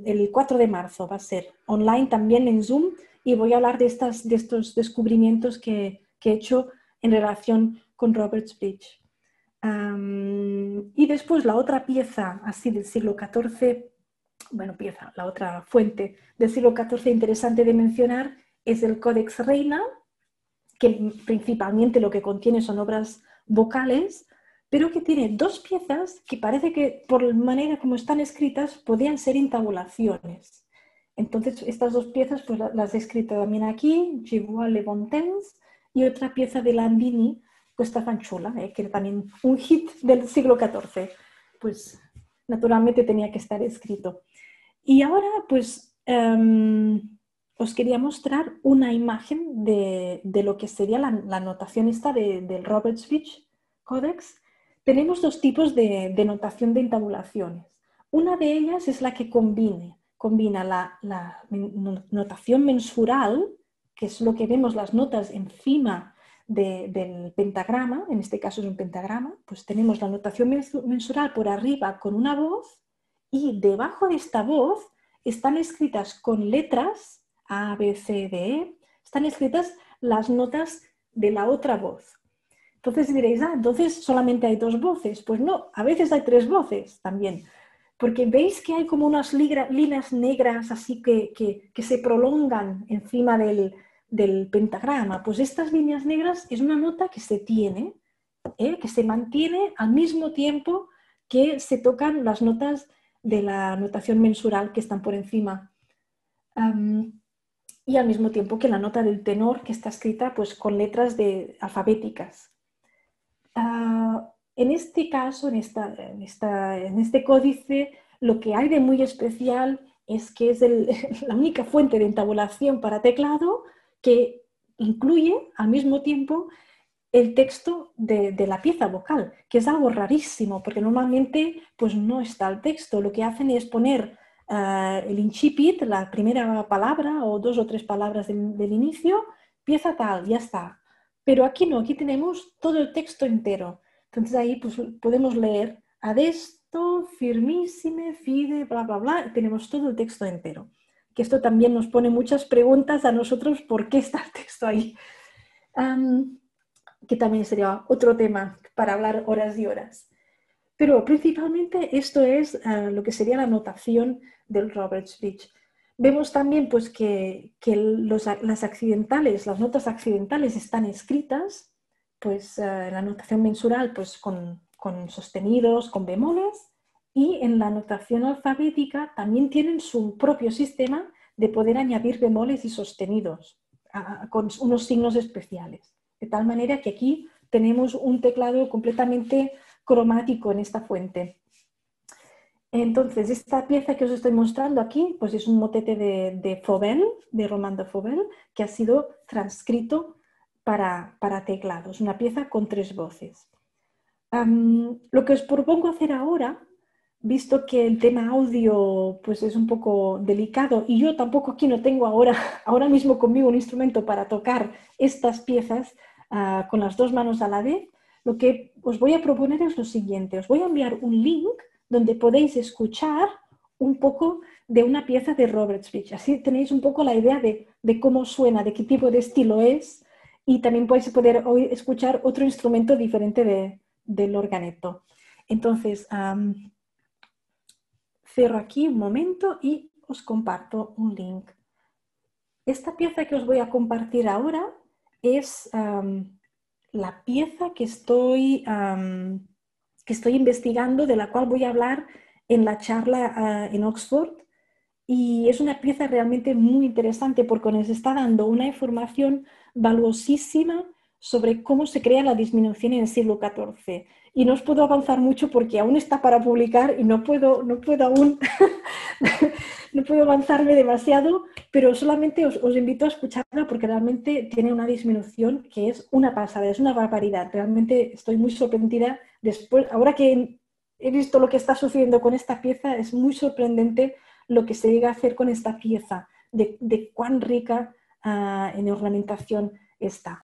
El 4 de marzo va a ser online también en Zoom y voy a hablar de estos descubrimientos que he hecho en relación con Robertsbridge. Y después la otra pieza así del siglo XIV, la otra fuente del siglo XIV interesante de mencionar es el Codex Reina, que principalmente lo que contiene son obras vocales, pero que tiene dos piezas que parece que por la manera como están escritas podían ser intabulaciones. Entonces estas dos piezas pues las he escrito también aquí, Je vois les fontaines, y otra pieza de Landini, Questa fanciulla, que era también un hit del siglo XIV. Pues naturalmente tenía que estar escrito. Y ahora pues os quería mostrar una imagen de lo que sería la notación esta del Robert Speech Codex. Tenemos dos tipos de notación de intabulaciones. Una de ellas es la que combina la notación mensural, que es lo que vemos las notas encima del pentagrama, en este caso es un pentagrama, pues tenemos la notación mensural por arriba con una voz y debajo de esta voz están escritas con letras A, B, C, D, E, están escritas las notas de la otra voz. Entonces diréis, entonces solamente hay dos voces. Pues no, a veces hay tres voces también. Porque veis que hay como unas líneas negras así que se prolongan encima del pentagrama. Pues estas líneas negras es una nota que se tiene, que se mantiene al mismo tiempo que se tocan las notas de la notación mensural que están por encima. Y al mismo tiempo que la nota del tenor que está escrita pues, con letras alfabéticas. En este caso, en este códice, lo que hay de muy especial es que es la única fuente de entabulación para teclado que incluye al mismo tiempo el texto de la pieza vocal, que es algo rarísimo, porque normalmente pues, no está el texto. Lo que hacen es poner el incipit, la primera palabra o dos o tres palabras del inicio, pieza tal, ya está. Pero aquí no, aquí tenemos todo el texto entero. Entonces ahí pues, podemos leer adesto, firmissime, fide, bla, bla, bla, y tenemos todo el texto entero. Que esto también nos pone muchas preguntas a nosotros, ¿por qué está el texto ahí? Que también sería otro tema para hablar horas y horas. Pero principalmente esto es lo que sería la notación del Robert Speech. Vemos también pues, que las notas accidentales están escritas pues, en la notación mensural pues, con sostenidos, con bemoles, y en la notación alfabética también tienen su propio sistema de poder añadir bemoles y sostenidos con unos signos especiales. De tal manera que aquí tenemos un teclado completamente cromático en esta fuente. Entonces, esta pieza que os estoy mostrando aquí, pues es un motete de Fauvel, de Roman de Fauvel, que ha sido transcrito para teclados, una pieza con tres voces. Lo que os propongo hacer ahora, visto que el tema audio pues es un poco delicado y yo tampoco aquí no tengo ahora mismo conmigo un instrumento para tocar estas piezas con las dos manos a la vez, lo que os voy a proponer es lo siguiente. Os voy a enviar un link donde podéis escuchar un poco de una pieza de Robert Speech. Así tenéis un poco la idea de cómo suena, de qué tipo de estilo es, y también podéis poder escuchar otro instrumento diferente del organeto. Entonces, cierro aquí un momento y os comparto un link. Esta pieza que os voy a compartir ahora es la pieza que estoy investigando, de la cual voy a hablar en la charla en Oxford, y es una pieza realmente muy interesante porque nos está dando una información valuosísima sobre cómo se crea la disminución en el siglo XIV. Y no os puedo avanzar mucho porque aún está para publicar y no puedo aún no puedo avanzarme demasiado, pero solamente os invito a escucharla porque realmente tiene una disminución que es una pasada, es una barbaridad. Realmente estoy muy sorprendida. Ahora que he visto lo que está sucediendo con esta pieza, es muy sorprendente lo que se llega a hacer con esta pieza, de cuán rica en ornamentación está.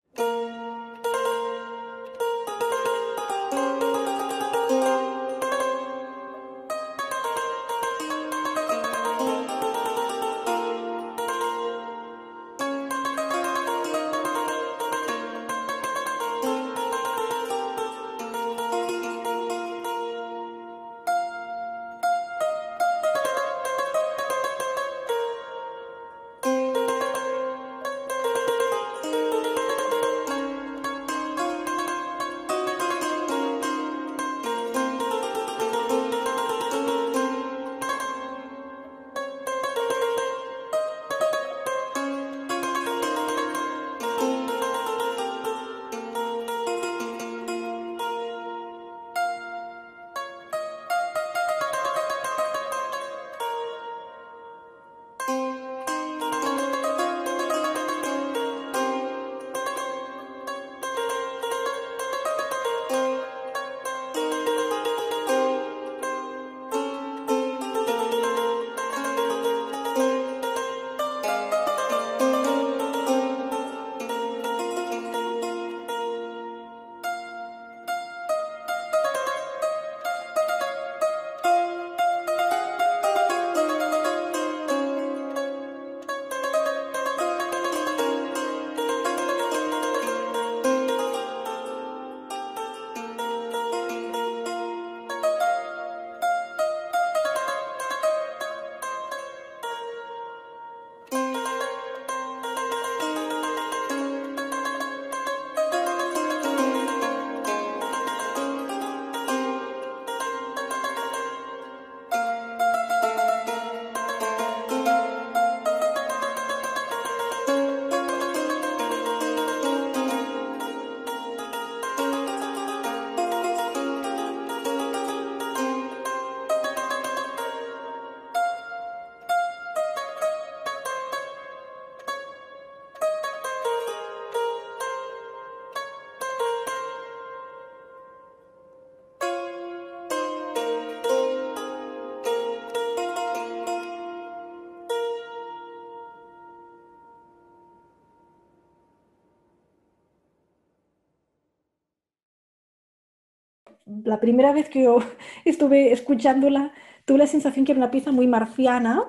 la primera vez que yo estuve escuchándola, tuve la sensación que era una pieza muy marciana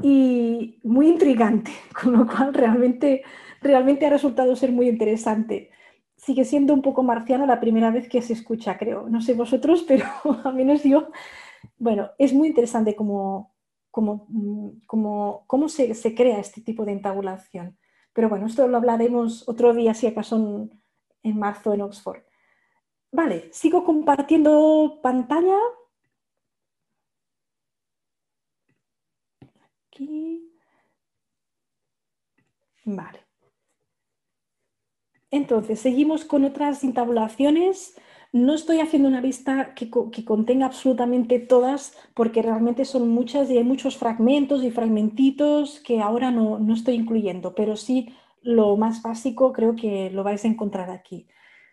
y muy intrigante, con lo cual realmente ha resultado ser muy interesante. Sigue siendo un poco marciano la primera vez que se escucha, creo. No sé vosotros, pero al menos yo, bueno, es muy interesante cómo se crea este tipo de entabulación. Pero bueno, esto lo hablaremos otro día, si acaso en marzo en Oxford. Vale, sigo compartiendo pantalla. Aquí. Vale. Entonces, seguimos con otras entabulaciones. No estoy haciendo una lista que contenga absolutamente todas, porque realmente son muchas y hay muchos fragmentos y fragmentitos que ahora no estoy incluyendo, pero sí lo más básico creo que lo vais a encontrar aquí.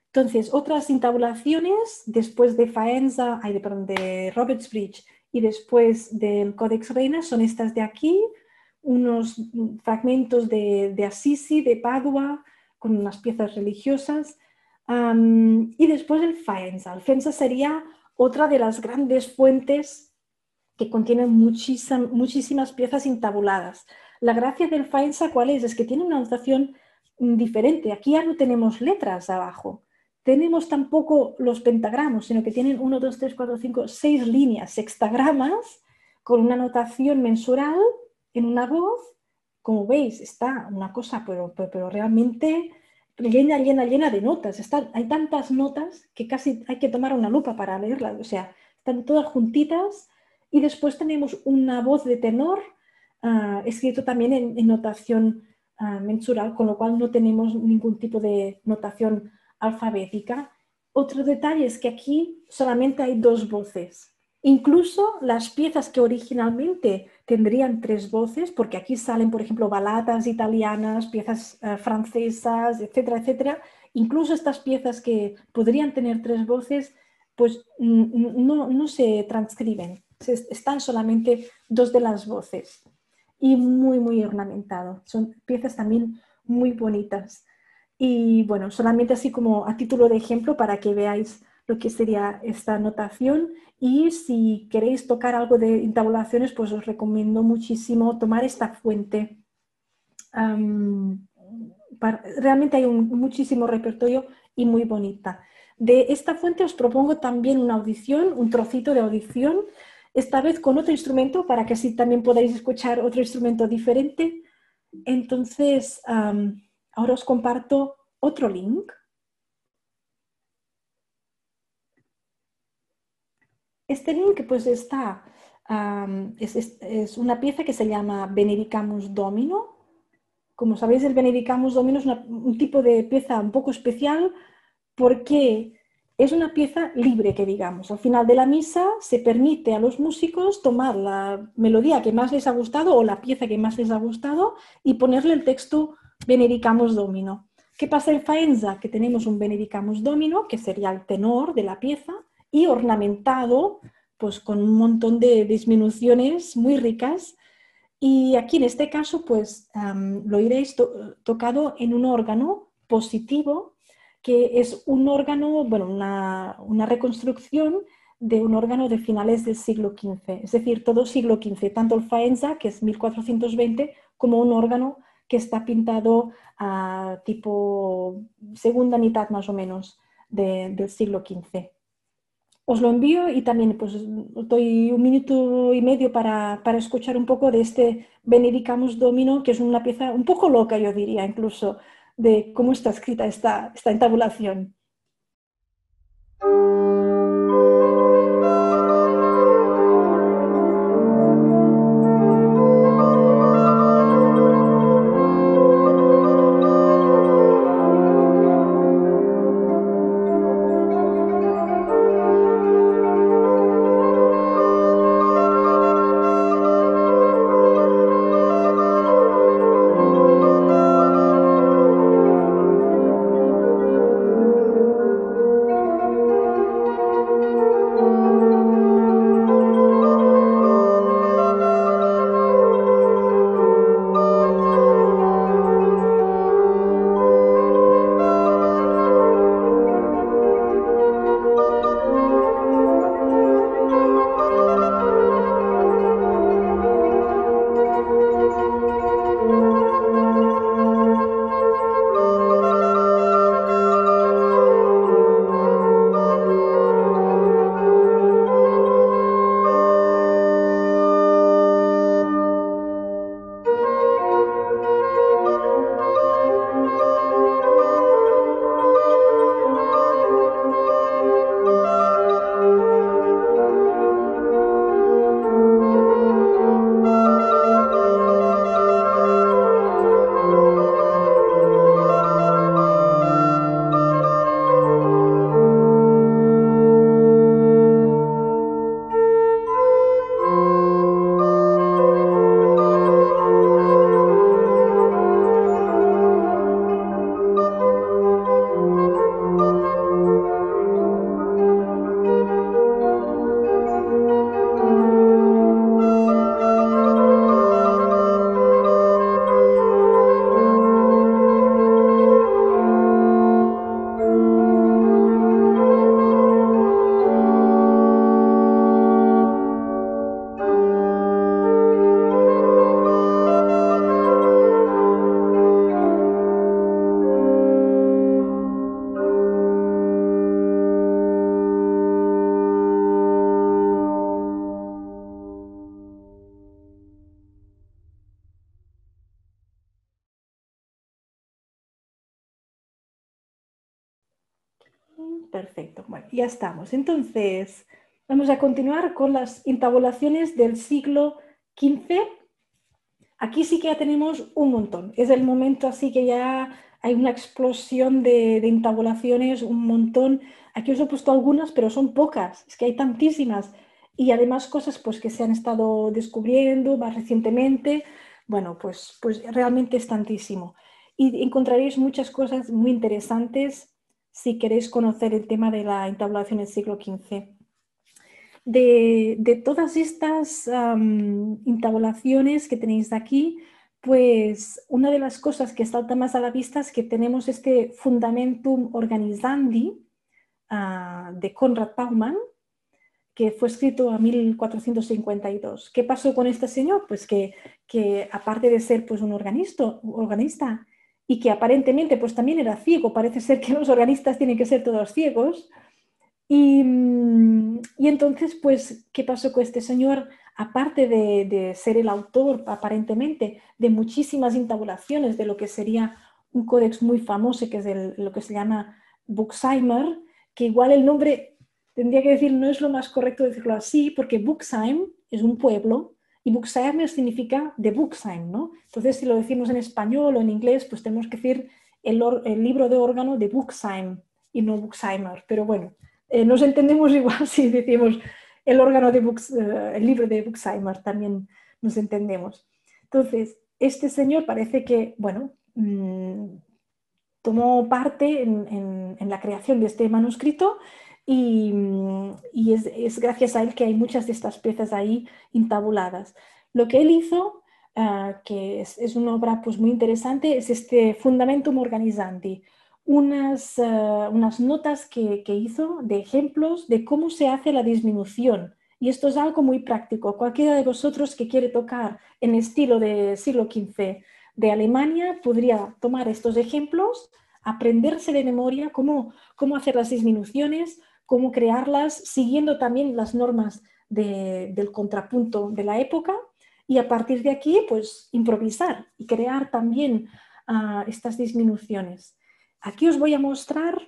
Entonces, otras entabulaciones después de Faenza, perdón, de Robertsbridge y después del Codex Reina son estas de aquí, unos fragmentos de Assisi, de Padua, con unas piezas religiosas. Y después el Faenza. El Faenza sería otra de las grandes fuentes que contienen muchísimas piezas entabuladas. La gracia del Faenza, ¿cuál es? Es que tiene una notación diferente. Aquí ya no tenemos letras abajo. Tenemos tampoco los pentagramos, sino que tienen 1, 2, 3, 4, 5, 6 líneas, sextagramas, con una notación mensural en una voz. Como veis, está una cosa, pero realmente llena de notas. Hay tantas notas que casi hay que tomar una lupa para leerlas. O sea, están todas juntitas. Y después tenemos una voz de tenor, escrito también en notación mensural, con lo cual no tenemos ningún tipo de notación alfabética. Otro detalle es que aquí solamente hay 2 voces. Incluso las piezas que originalmente tendrían 3 voces, porque aquí salen, por ejemplo, baladas italianas, piezas francesas, etcétera, etcétera. Incluso estas piezas que podrían tener 3 voces, pues no se transcriben. Están solamente 2 de las voces. Y muy, muy ornamentado. Son piezas también muy bonitas. Y bueno, solamente así como a título de ejemplo para que veáis lo que sería esta notación. Y si queréis tocar algo de entabulaciones, pues os recomiendo muchísimo tomar esta fuente. Realmente hay muchísimo repertorio y muy bonita. De esta fuente os propongo también una audición, un trocito de audición, esta vez con otro instrumento para que así también podáis escuchar otro instrumento diferente. Entonces, ahora os comparto otro link. Este link pues es una pieza que se llama Benedicamus Domino. Como sabéis, el Benedicamus Domino es un tipo de pieza un poco especial porque es una pieza libre, que digamos. Al final de la misa se permite a los músicos tomar la melodía que más les ha gustado o la pieza que más les ha gustado y ponerle el texto Benedicamus Domino. ¿Qué pasa en Faenza? Que tenemos un Benedicamus Domino, que sería el tenor de la pieza, y ornamentado pues, con un montón de disminuciones muy ricas. Y aquí en este caso, pues lo iréis tocado en un órgano positivo, que es un órgano, bueno, una reconstrucción de un órgano de finales del siglo XV, es decir, todo siglo XV, tanto el Faenza, que es 1420, como un órgano que está pintado a tipo segunda mitad más o menos del siglo XV. Os lo envío y también pues os doy 1 minuto y medio para escuchar un poco de este Benedicamus Domino, que es una pieza un poco loca, yo diría, incluso, de cómo está escrita esta entabulación. Perfecto, bueno, ya estamos. Entonces, vamos a continuar con las intabulaciones del siglo XV. Aquí sí que ya tenemos un montón. Es el momento así que ya hay una explosión de intabulaciones, un montón. Aquí os he puesto algunas, pero son pocas. Es que hay tantísimas. Y además cosas pues, que se han estado descubriendo más recientemente. Bueno, pues realmente es tantísimo. Y encontraréis muchas cosas muy interesantes si queréis conocer el tema de la intabulación del siglo XV. De todas estas intabulaciones que tenéis aquí, pues una de las cosas que salta más a la vista es que tenemos este Fundamentum Organizandi de Konrad Baumann, que fue escrito a 1452. ¿Qué pasó con este señor? Pues que aparte de ser pues, un organista y que aparentemente pues, también era ciego, parece ser que los organistas tienen que ser todos ciegos, y entonces, pues, ¿qué pasó con este señor? Aparte de ser el autor, aparentemente, de muchísimas intabulaciones de lo que sería un códex muy famoso, que es lo que se llama Buxheimer, que igual el nombre, tendría que decir, no es lo más correcto decirlo así, porque Buxheim es un pueblo y Buxheimer significa de Buxheim, ¿no? Entonces, si lo decimos en español o en inglés, pues tenemos que decir el libro de órgano de Buxheim y no Buxheimer, pero bueno. Nos entendemos igual si decimos el libro de Buxheimer, también nos entendemos. Entonces, este señor parece que, bueno, tomó parte en la creación de este manuscrito y es gracias a él que hay muchas de estas piezas ahí intabuladas. Lo que él hizo, que es una obra pues, muy interesante, es este Fundamentum Organizandi, unas notas que hizo de ejemplos de cómo se hace la disminución. Y esto es algo muy práctico. Cualquiera de vosotros que quiere tocar en estilo de siglo XV de Alemania podría tomar estos ejemplos, aprenderse de memoria cómo hacer las disminuciones, cómo crearlas, siguiendo también las normas del contrapunto de la época y a partir de aquí pues improvisar y crear también estas disminuciones. Aquí os voy a mostrar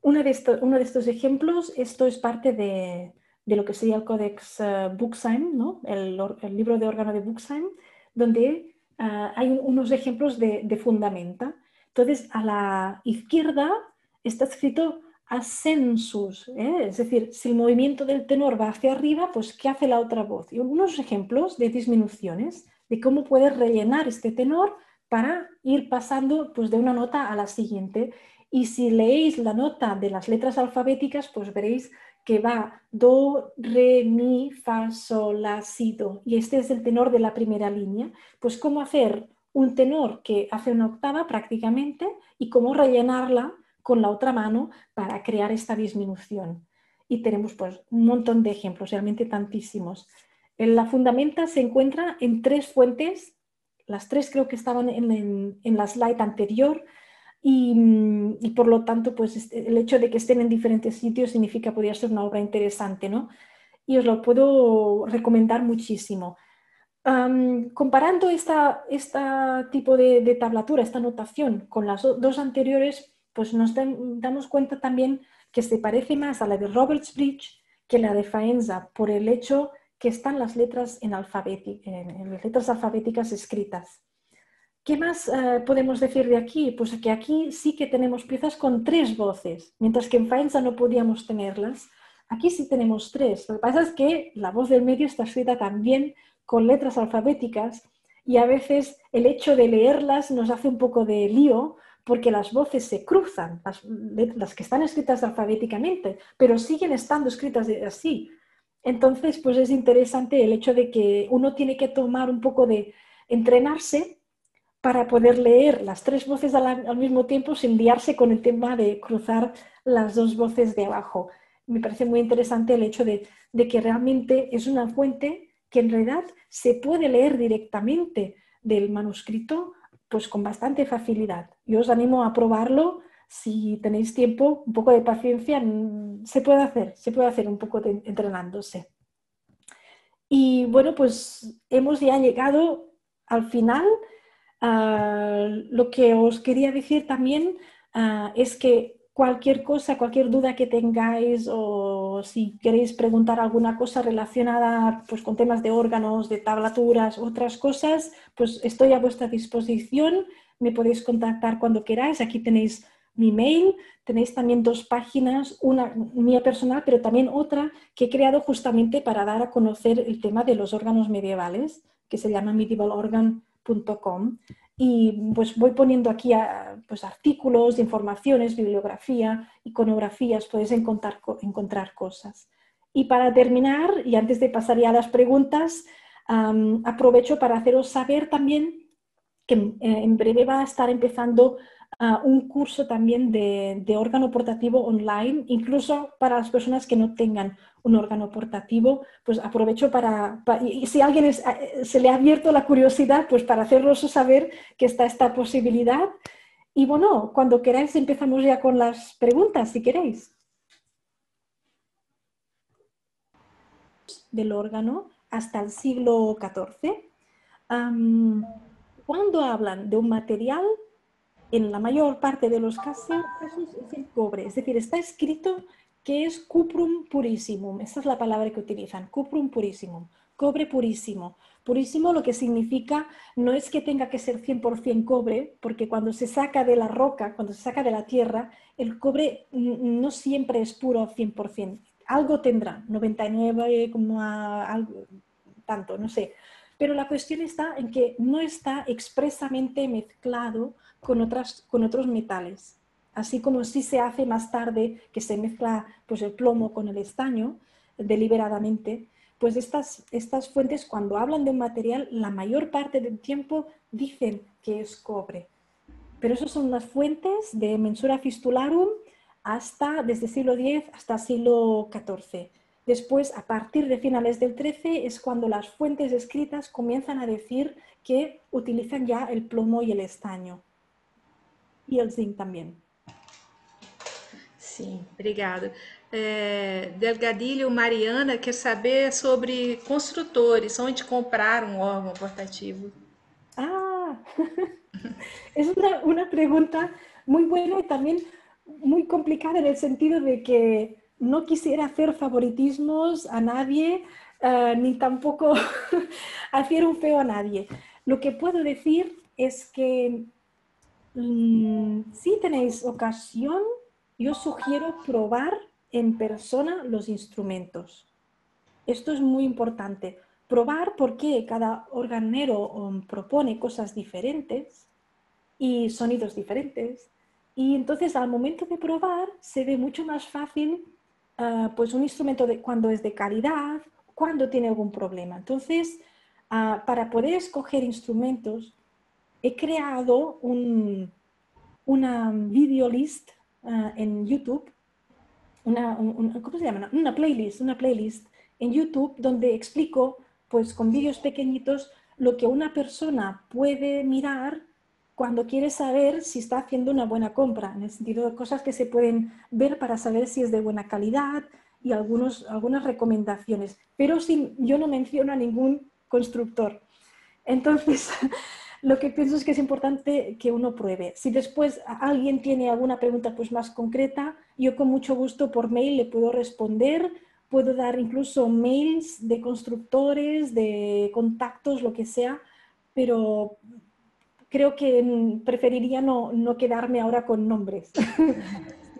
uno de estos ejemplos. Esto es parte de lo que sería el Codex Buxheim, ¿no? El libro de órgano de Buxheim, donde hay unos ejemplos de fundamenta. Entonces, a la izquierda está escrito ascensus, ¿eh? Es decir, si el movimiento del tenor va hacia arriba, pues ¿qué hace la otra voz? Y unos ejemplos de disminuciones, de cómo puedes rellenar este tenor para ir pasando pues, de una nota a la siguiente. Y si leéis la nota de las letras alfabéticas, pues veréis que va do, re, mi, fa, sol, la, si, do. Y este es el tenor de la primera línea. Pues cómo hacer un tenor que hace una octava prácticamente y cómo rellenarla con la otra mano para crear esta disminución. Y tenemos pues un montón de ejemplos, realmente tantísimos. La fundamenta se encuentra en 3 fuentes, las 3 creo que estaban en la slide anterior, y por lo tanto, pues el hecho de que estén en diferentes sitios significa que podría ser una obra interesante, ¿no? Y os lo puedo recomendar muchísimo. Comparando esta tipo de tablatura, esta notación, con las dos anteriores, pues nos damos cuenta también que se parece más a la de Robertsbridge que la de Faenza, por el hecho que están las letras en las letras alfabéticas escritas. ¿Qué más podemos decir de aquí? Pues que aquí sí que tenemos piezas con 3 voces, mientras que en Faenza no podíamos tenerlas. Aquí sí tenemos 3. Lo que pasa es que la voz del medio está escrita también con letras alfabéticas y a veces el hecho de leerlas nos hace un poco de lío porque las voces se cruzan, las que están escritas alfabéticamente, pero siguen estando escritas así. Entonces, pues es interesante el hecho de que uno tiene que tomar un poco de entrenarse para poder leer las 3 voces al mismo tiempo sin liarse con el tema de cruzar las 2 voces de abajo. Me parece muy interesante el hecho de que realmente es una fuente que en realidad se puede leer directamente del manuscrito pues con bastante facilidad. Yo os animo a probarlo si tenéis tiempo, un poco de paciencia, se puede hacer un poco entrenándose. Y bueno, pues hemos ya llegado al final. Lo que os quería decir también es que cualquier cosa, cualquier duda que tengáis o si queréis preguntar alguna cosa relacionada pues, con temas de órganos, de tablaturas, otras cosas, pues estoy a vuestra disposición. Me podéis contactar cuando queráis. Aquí tenéis mi mail, tenéis también dos páginas, una mía personal, pero también otra que he creado justamente para dar a conocer el tema de los órganos medievales, que se llama medievalorgan.com. Y pues voy poniendo aquí pues, artículos, informaciones, bibliografía, iconografías, podéis encontrar cosas. Y para terminar, y antes de pasar ya a las preguntas, aprovecho para haceros saber también que en breve va a estar empezando un curso también de órgano portativo online, incluso para las personas que no tengan un órgano portativo, pues aprovecho y si a alguien se le ha abierto la curiosidad, pues para hacerlos saber que está esta posibilidad. Y bueno, cuando queráis empezamos ya con las preguntas, si queréis. Del órgano hasta el siglo XIV. Cuando hablan de un material, en la mayor parte de los casos es el cobre, es decir, está escrito que es cuprum purissimum, esa es la palabra que utilizan, cuprum purissimum, cobre purísimo. Purísimo lo que significa no es que tenga que ser 100% cobre, porque cuando se saca de la roca, cuando se saca de la tierra, el cobre no siempre es puro 100%, algo tendrá, 99, algo, tanto, no sé. Pero la cuestión está en que no está expresamente mezclado con otros metales. Así como si se hace más tarde, que se mezcla pues, el plomo con el estaño deliberadamente, pues estas fuentes cuando hablan de un material, la mayor parte del tiempo dicen que es cobre. Pero esas son las fuentes de Mensura Fistularum desde el siglo X hasta el siglo XIV. Después, a partir de finales del XIII, es cuando las fuentes escritas comienzan a decir que utilizan ya el plomo y el estaño. E el zinc também. Sim, obrigada. Delgadilho Mariana quer saber sobre construtores, onde comprar um órgão portativo. Ah, es una pregunta muy buena y también muy complicada en el sentido de que no quisiera hacer favoritismos a nadie, ni tampoco hacer un feo a nadie. Lo que puedo decir es que si tenéis ocasión, yo sugiero probar en persona los instrumentos. Esto es muy importante. Probar porque cada organero propone cosas diferentes y sonidos diferentes. Y entonces al momento de probar se ve mucho más fácil pues un instrumento cuando es de calidad, cuando tiene algún problema. Entonces, para poder escoger instrumentos, he creado una video list en YouTube, ¿cómo se llama? Una playlist en YouTube donde explico, pues con vídeos pequeñitos, lo que una persona puede mirar cuando quiere saber si está haciendo una buena compra, en el sentido de cosas que se pueden ver para saber si es de buena calidad y algunas recomendaciones. Pero yo no menciono a ningún constructor. Entonces, lo que pienso es que es importante que uno pruebe. Si después alguien tiene alguna pregunta pues, más concreta, yo con mucho gusto por mail le puedo responder, puedo dar incluso mails de constructores, de contactos, lo que sea, pero creo que preferiría no quedarme ahora con nombres,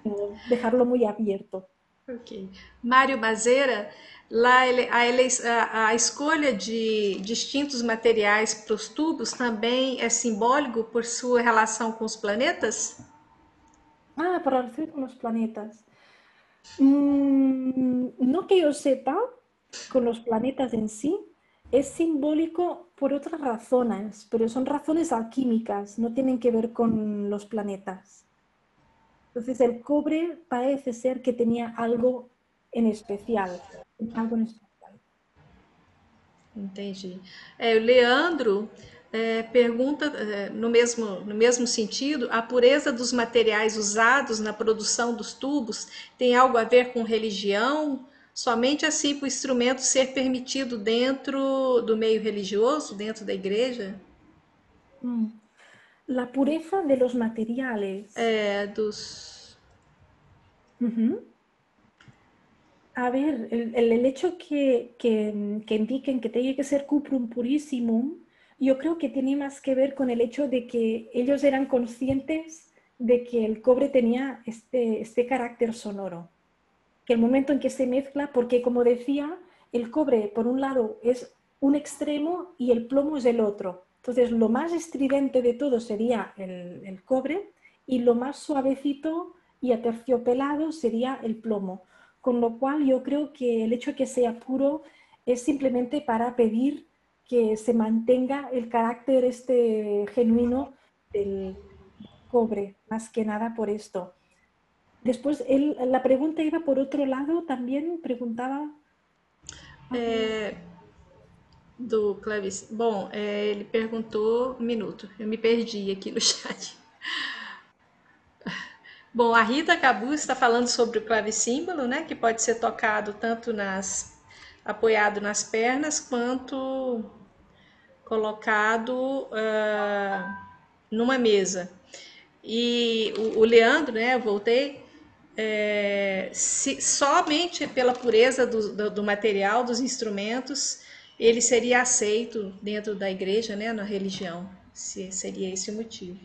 sino dejarlo muy abierto. Ok. Mário Mazeira, lá a escolha de distintos materiais para os tubos também é simbólico por sua relação com os planetas? Para relacionar con los planetas. No que yo sepa, con los planetas en sí, es simbólico por otras razones, pero son razones alquímicas, no tienen que ver con los planetas. Entonces el cobre parece ser que tenía algo en especial, algo en especial. Entendi. O Leandro pergunta, no mesmo sentido, a pureza dos materiais usados na produção dos tubos tem algo a ver com religião? Somente assim para o instrumento ser permitido dentro do meio religioso, dentro da igreja? la pureza de los materiales. dos... Ujú. A ver, el hecho que indiquen que tiene que ser cuprum purissimum, yo creo que tiene más que ver con el hecho de que ellos eran conscientes de que el cobre tenía este carácter sonoro, que el momento en que se mezcla, porque como decía, el cobre por un lado es un extremo y el plomo es el otro. Entonces, lo más estridente de todo sería el cobre y lo más suavecito y aterciopelado sería el plomo. Con lo cual, yo creo que el hecho de que sea puro es simplemente para pedir que se mantenga el carácter este genuino del cobre, más que nada por esto. Después, la pregunta iba por otro lado, también preguntaba algo. Do Clevis. Bom, ele perguntou. Um minuto, eu me perdi aqui no chat. Bom, a Rita Cabu está falando sobre o clavicímbalo, né? Que pode ser tocado tanto apoiado nas pernas quanto colocado numa mesa. E o Leandro, né? Eu voltei. Somente pela pureza do material, dos instrumentos, ele seria aceito dentro da igreja, né, na religião, se seria esse o motivo.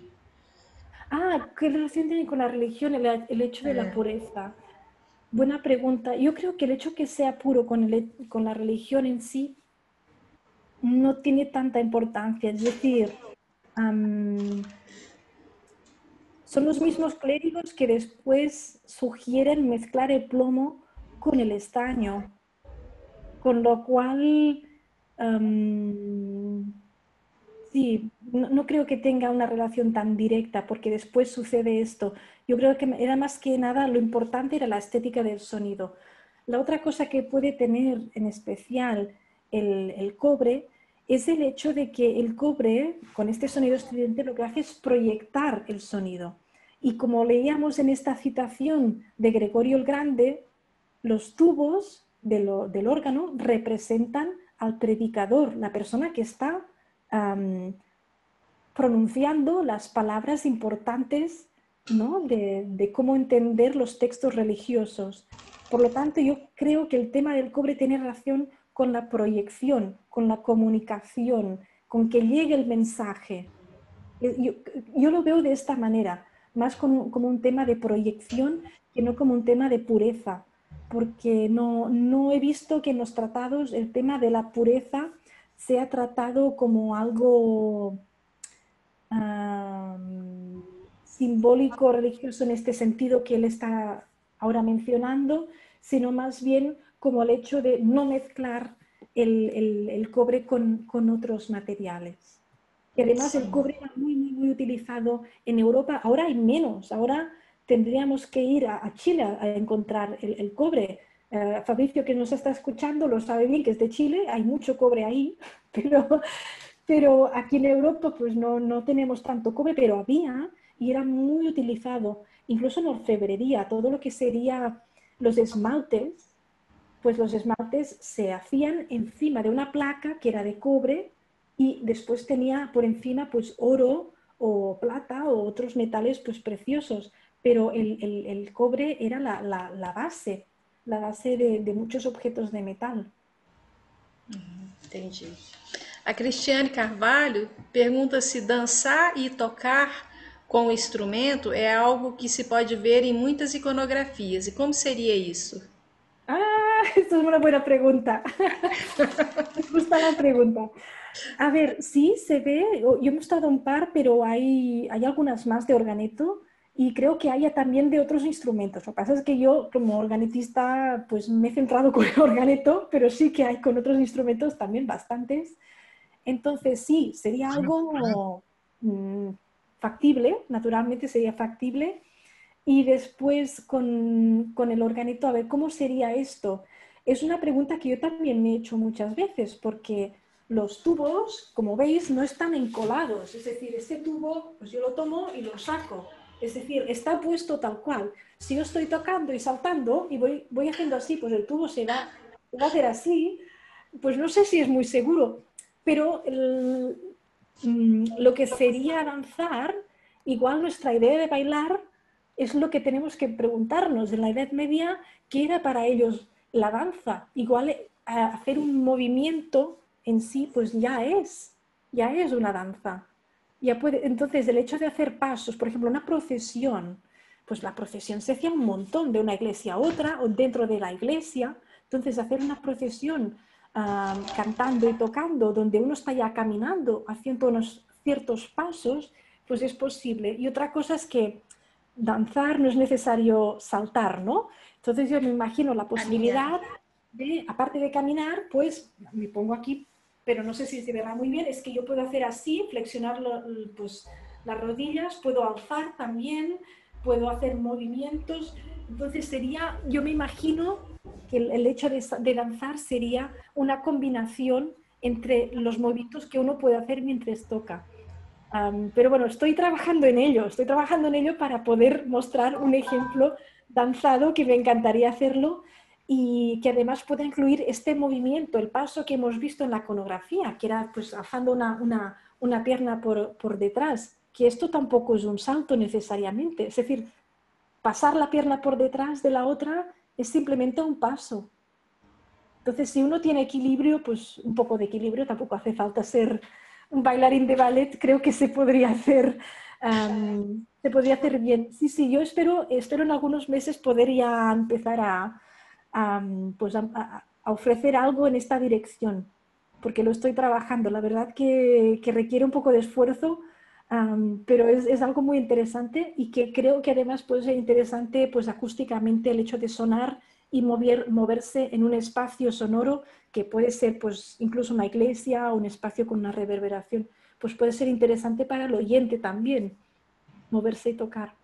Ah, ¿qué relación tiene con la religión el hecho de la pureza? Buena pregunta. Yo creo que el hecho que sea puro con la religión en sí no tiene tanta importancia. Es decir, son los mismos clérigos que después sugieren mezclar el plomo con el estaño, con lo cual sí, no creo que tenga una relación tan directa porque después sucede esto. Yo creo que era más que nada lo importante era la estética del sonido. La otra cosa que puede tener en especial el cobre es el hecho de que el cobre, con este sonido estridente, lo que hace es proyectar el sonido. Y como leíamos en esta citación de Gregorio el Grande, los tubos del órgano representan al predicador, la persona que está pronunciando las palabras importantes, ¿no? de cómo entender los textos religiosos. Por lo tanto, yo creo que el tema del cobre tiene relación con la proyección, con la comunicación, con que llegue el mensaje. Yo lo veo de esta manera, más como un tema de proyección que no como un tema de pureza, porque no he visto que en los tratados el tema de la pureza sea tratado como algo simbólico, religioso en este sentido que él está ahora mencionando, sino más bien como el hecho de no mezclar el cobre con otros materiales. Y además el cobre era muy utilizado en Europa. Ahora hay menos. Ahora tendríamos que ir a Chile a encontrar el cobre. Fabricio, que nos está escuchando, lo sabe bien, que es de Chile. Hay mucho cobre ahí, pero aquí en Europa pues no tenemos tanto cobre, pero había y era muy utilizado. Incluso en orfebrería, todo lo que sería los esmaltes, pues los esmaltes se hacían encima de una placa que era de cobre y después tenía por encima pues oro o plata o otros metales pues preciosos, pero el cobre era la base de muchos objetos de metal. Entendi. A Cristiane Carvalho pergunta se dançar e tocar com o instrumento é algo que se pode ver em muitas iconografias. E como seria isso? Ah, esto es una buena pregunta. Me gusta la pregunta. A ver, sí, se ve, yo he mostrado un par, pero hay algunas más de organeto y creo que haya también de otros instrumentos. Lo que pasa es que yo como organetista pues me he centrado con el organeto, pero sí que hay con otros instrumentos también bastantes. Entonces sí, sería algo factible, naturalmente sería factible. Y después con el organeto, a ver, ¿cómo sería esto? Es una pregunta que yo también me he hecho muchas veces, porque los tubos, como veis, no están encolados. Es decir, este tubo, pues yo lo tomo y lo saco. Es decir, está puesto tal cual. Si yo estoy tocando y saltando y voy haciendo así, pues el tubo se va a hacer así. Pues no sé si es muy seguro, pero lo que sería danzar, igual nuestra idea de bailar es lo que tenemos que preguntarnos. En la Edad Media, ¿qué era para ellos la danza? Igual hacer un movimiento en sí, pues ya es una danza. Ya puede, entonces, el hecho de hacer pasos, por ejemplo, una procesión, pues la procesión se hacía un montón de una iglesia a otra o dentro de la iglesia. Entonces, hacer una procesión cantando y tocando, donde uno está ya caminando, haciendo unos ciertos pasos, pues es posible. Y otra cosa es que danzar no es necesario saltar, ¿no? Entonces yo me imagino la Caminhar. posibilidad de, aparte de caminar, pues me pongo aquí, pero no sé si se verá muy bien, es que yo puedo hacer así, flexionar pues, las rodillas, puedo alzar también, puedo hacer movimientos. Entonces sería, yo me imagino que el hecho de danzar sería una combinación entre los movimientos que uno puede hacer mientras toca. Pero bueno, estoy trabajando en ello para poder mostrar un ejemplo danzado que me encantaría hacerlo y que además pueda incluir este movimiento, el paso que hemos visto en la coreografía, que era pues alzando una pierna por detrás, que esto tampoco es un salto necesariamente, es decir, pasar la pierna por detrás de la otra es simplemente un paso. Entonces, si uno tiene equilibrio, pues un poco de equilibrio, tampoco hace falta ser un bailarín de ballet, creo que se podría hacer bien. Sí, sí, yo espero en algunos meses poder ya empezar pues a ofrecer algo en esta dirección, porque lo estoy trabajando. La verdad que requiere un poco de esfuerzo, pero es algo muy interesante y que creo que además puede ser interesante pues acústicamente el hecho de sonar y moverse en un espacio sonoro que puede ser pues incluso una iglesia o un espacio con una reverberación, pues puede ser interesante para el oyente también, moverse y tocar.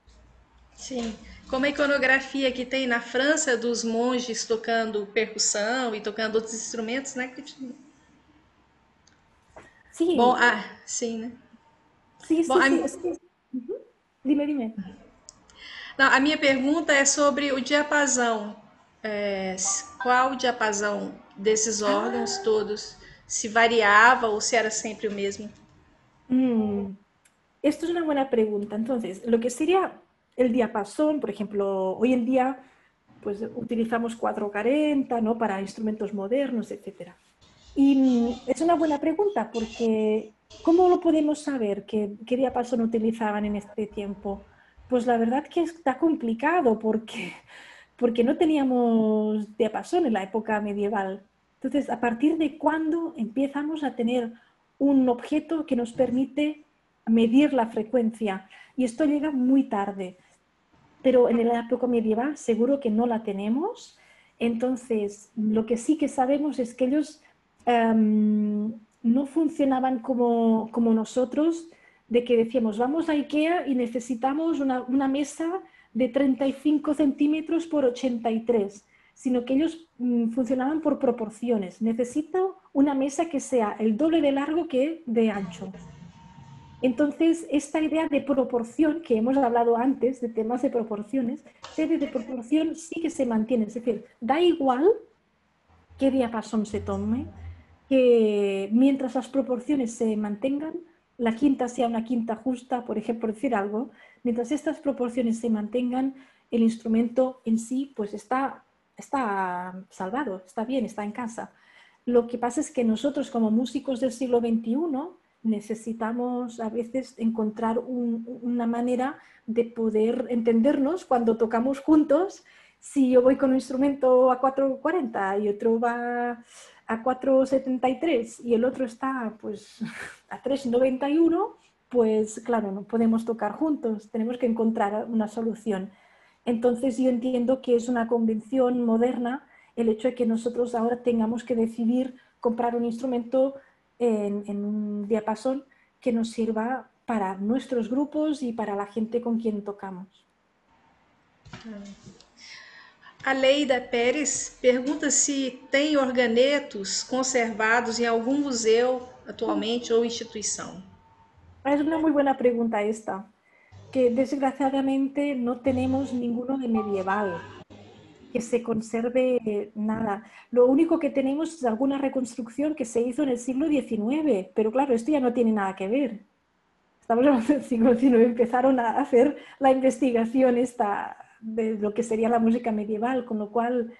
Sim. Como a iconografia que tem na França dos monges tocando percussão e tocando outros instrumentos, né, Cristina? Bom, Sí, sim, né? sí, Bom, sí, sí, es que... Ujú. Dime, dime. não, a minha pergunta é sobre o diapasão. Qual o diapasão desses órgãos Ah, todos? Se variava ou se era sempre o mesmo? mm, esto es una buena pregunta. Entonces, lo que sería el diapasón, por ejemplo, hoy en día pues utilizamos 440, ¿no? Para instrumentos modernos, etcétera. Y es una buena pregunta porque ¿cómo lo podemos saber qué diapasón utilizaban en este tiempo? Pues la verdad que está complicado porque no teníamos diapasón en la época medieval. Entonces, ¿a partir de cuándo empezamos a tener un objeto que nos permite medir la frecuencia? Y esto llega muy tarde, pero en la época medieval seguro que no la tenemos. Entonces, lo que sí que sabemos es que ellos no funcionaban como nosotros, de que decíamos, vamos a IKEA y necesitamos una mesa de 35 centímetros por 83, sino que ellos funcionaban por proporciones. Necesito una mesa que sea el doble de largo que de ancho. Entonces, esta idea de proporción, que hemos hablado antes, de temas de proporciones, esta idea de proporción sí que se mantiene. Es decir, da igual qué diapasón se tome, que mientras las proporciones se mantengan, la quinta sea una quinta justa, por ejemplo, decir algo, mientras estas proporciones se mantengan, el instrumento en sí pues está salvado, está bien, está en casa. Lo que pasa es que nosotros como músicos del siglo XXI necesitamos a veces encontrar una manera de poder entendernos cuando tocamos juntos. Si yo voy con un instrumento a 440 y otro va a 473 y el otro está pues a 391, pues claro, no podemos tocar juntos, tenemos que encontrar una solución. Entonces yo entiendo que es una convención moderna el hecho de que nosotros ahora tengamos que decidir comprar un instrumento en un diapasón que nos sirva para nuestros grupos y para la gente con quien tocamos. A Leida Pérez pergunta se tem organetos conservados em algum museu atualmente ou instituição. Es una muy buena pregunta esta, que desgraciadamente no tenemos ninguno de medieval. que se conserve nada. Lo único que tenemos es alguna reconstrucción que se hizo en el siglo XIX, pero claro, esto ya no tiene nada que ver. Estamos hablando del siglo XIX, empezaron a hacer la investigación esta de lo que sería la música medieval, con lo cual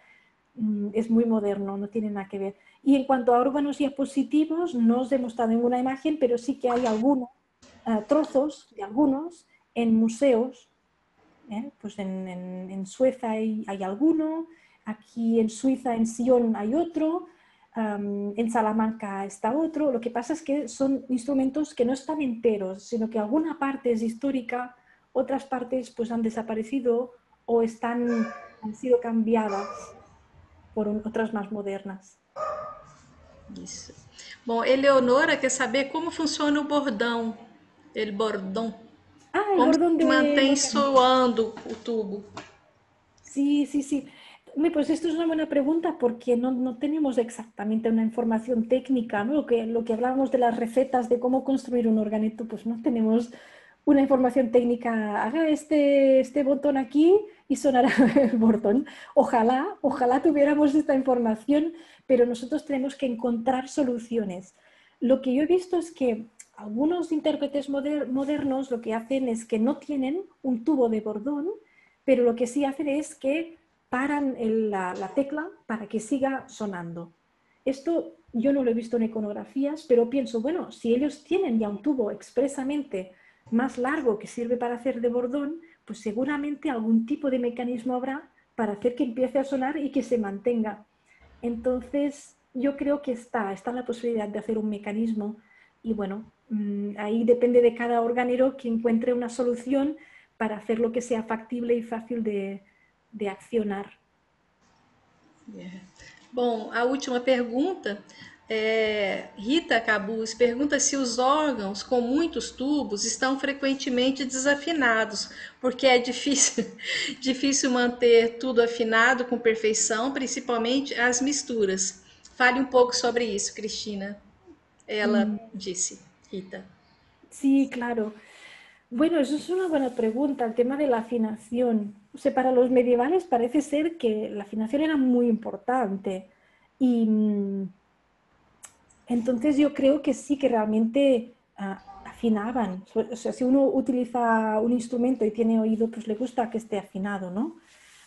es muy moderno, no tiene nada que ver. Y en cuanto a órganos diapositivos, no os he mostrado ninguna imagen, pero sí que hay algunos trozos de algunos en museos. Pues en Suecia hay alguno, aquí en Suiza, en Sion, hay otro, en Salamanca está otro. Lo que pasa es que son instrumentos que no están enteros, sino que alguna parte es histórica, otras partes pues han desaparecido o han sido cambiadas por otras más modernas. Isso. Bom, Eleonora quer saber como funciona o bordão, ele bordão. Ah, el Como bordón se del mantém órgano. soando o tubo? Sí, sí, sí. Pues esto es una buena pregunta porque no tenemos exactamente una información técnica, ¿no? Lo que hablábamos de las recetas de cómo construir un organeto, pues no tenemos una información técnica. Haga este botón aquí y sonará el botón. Ojalá tuviéramos esta información, pero nosotros tenemos que encontrar soluciones. Lo que yo he visto es que algunos intérpretes modernos lo que hacen es que no tienen un tubo de bordón, pero lo que sí hacen es que paran la tecla para que siga sonando. Esto yo no lo he visto en iconografías, pero pienso, bueno, si ellos tienen ya un tubo expresamente más largo que sirve para hacer de bordón, pues seguramente algún tipo de mecanismo habrá para hacer que empiece a sonar y que se mantenga. Entonces, yo creo que está la posibilidad de hacer un mecanismo y bueno, ahí depende de cada organero que encuentre una solución para hacer lo que sea factible y fácil de accionar. Bom, a última pergunta, Rita Cabuz pergunta se os órgãos com muitos tubos estão frequentemente desafinados, porque é difícil, difícil manter tudo afinado com perfeição, principalmente as misturas. Fale um pouco sobre isso, Cristina. Ela Mm, disse, Rita. sí, claro. Bueno, eso es una buena pregunta, el tema de la afinación. O sea, para los medievales parece ser que la afinación era muy importante y entonces yo creo que sí que realmente afinaban. O sea, si uno utiliza un instrumento y tiene oído, pues le gusta que esté afinado, ¿no?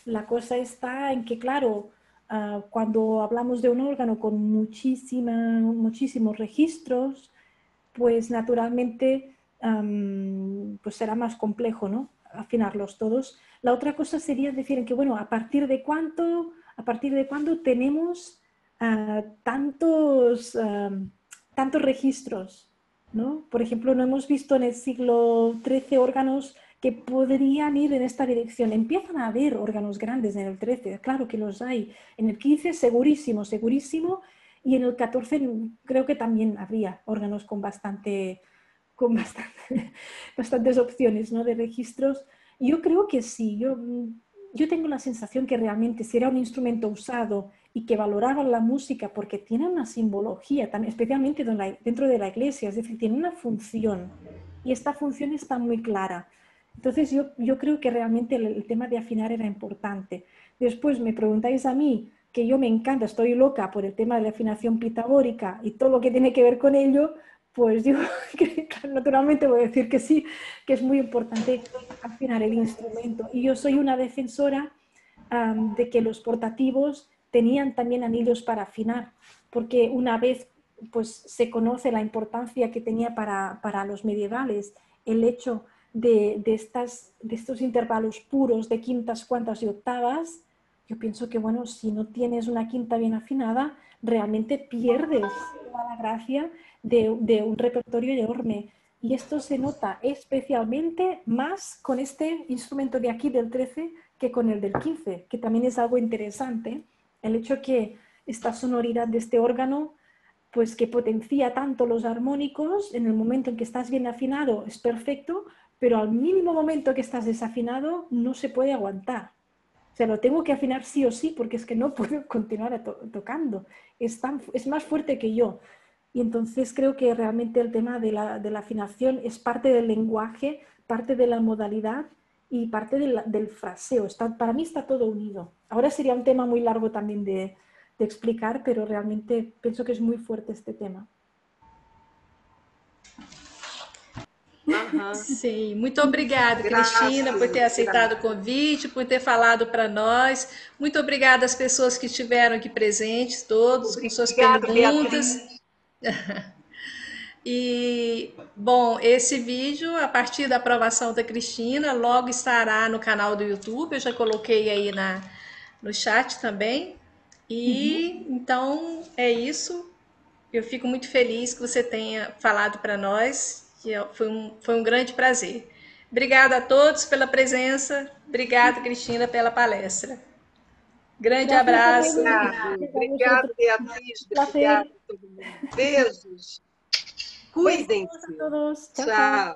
La cosa está en que, claro, cuando hablamos de un órgano con muchísimos registros, pues naturalmente pues será más complejo, ¿no? Afinarlos todos. La otra cosa sería decir que, bueno, a partir de cuándo tenemos tantos registros, ¿no? Por ejemplo, no hemos visto en el siglo XIII órganos que podrían ir en esta dirección. Empiezan a haber órganos grandes en el XIII, claro que los hay. En el XV segurísimo, segurísimo, y en el XIV creo que también habría órganos bastantes opciones, ¿no? De registros. Yo creo que sí, yo tengo la sensación que realmente si era un instrumento usado y que valoraban la música porque tiene una simbología, también, especialmente dentro de la iglesia, es decir, tiene una función y esta función está muy clara. Entonces yo creo que realmente el tema de afinar era importante. Después me preguntáis a mí, que yo me encanta, estoy loca por el tema de la afinación pitagórica y todo lo que tiene que ver con ello, pues yo naturalmente voy a decir que sí, que es muy importante afinar el instrumento. Y yo soy una defensora de que los portativos tenían también anillos para afinar, porque una vez pues, se conoce la importancia que tenía para los medievales el hecho de estos intervalos puros de quintas, cuartas y octavas. Yo pienso que, bueno, si no tienes una quinta bien afinada, realmente pierdes toda la gracia de un repertorio enorme. Y esto se nota especialmente más con este instrumento de aquí del 13 que con el del 15, que también es algo interesante, el hecho que esta sonoridad de este órgano, pues que potencia tanto los armónicos, en el momento en que estás bien afinado es perfecto, pero al mínimo momento que estás desafinado no se puede aguantar. O sea, lo tengo que afinar sí o sí porque es que no puedo continuar tocando. Es más fuerte que yo. Y entonces creo que realmente el tema de la afinación es parte del lenguaje, parte de la modalidad y parte del fraseo. Para mí está todo unido. Ahora sería un tema muy largo también de explicar, pero realmente pienso que es muy fuerte este tema. Sim, muito obrigada, Cristina, por ter aceitado o convite, por ter falado para nós. Muito obrigada às pessoas que estiveram aqui presentes, todos, com suas perguntas. E, bom, esse vídeo, a partir da aprovação da Cristina, logo estará no canal do YouTube. Eu já coloquei aí no chat também. E então é isso. Eu fico muito feliz que você tenha falado para nós, foi um grande prazer. Obrigada a todos pela presença. Obrigada, Cristina, pela palestra. Grande abraço. Obrigada, Beatriz. Obrigada a todo mundo. Beijos. Cuidem-se. A todos. Tchau.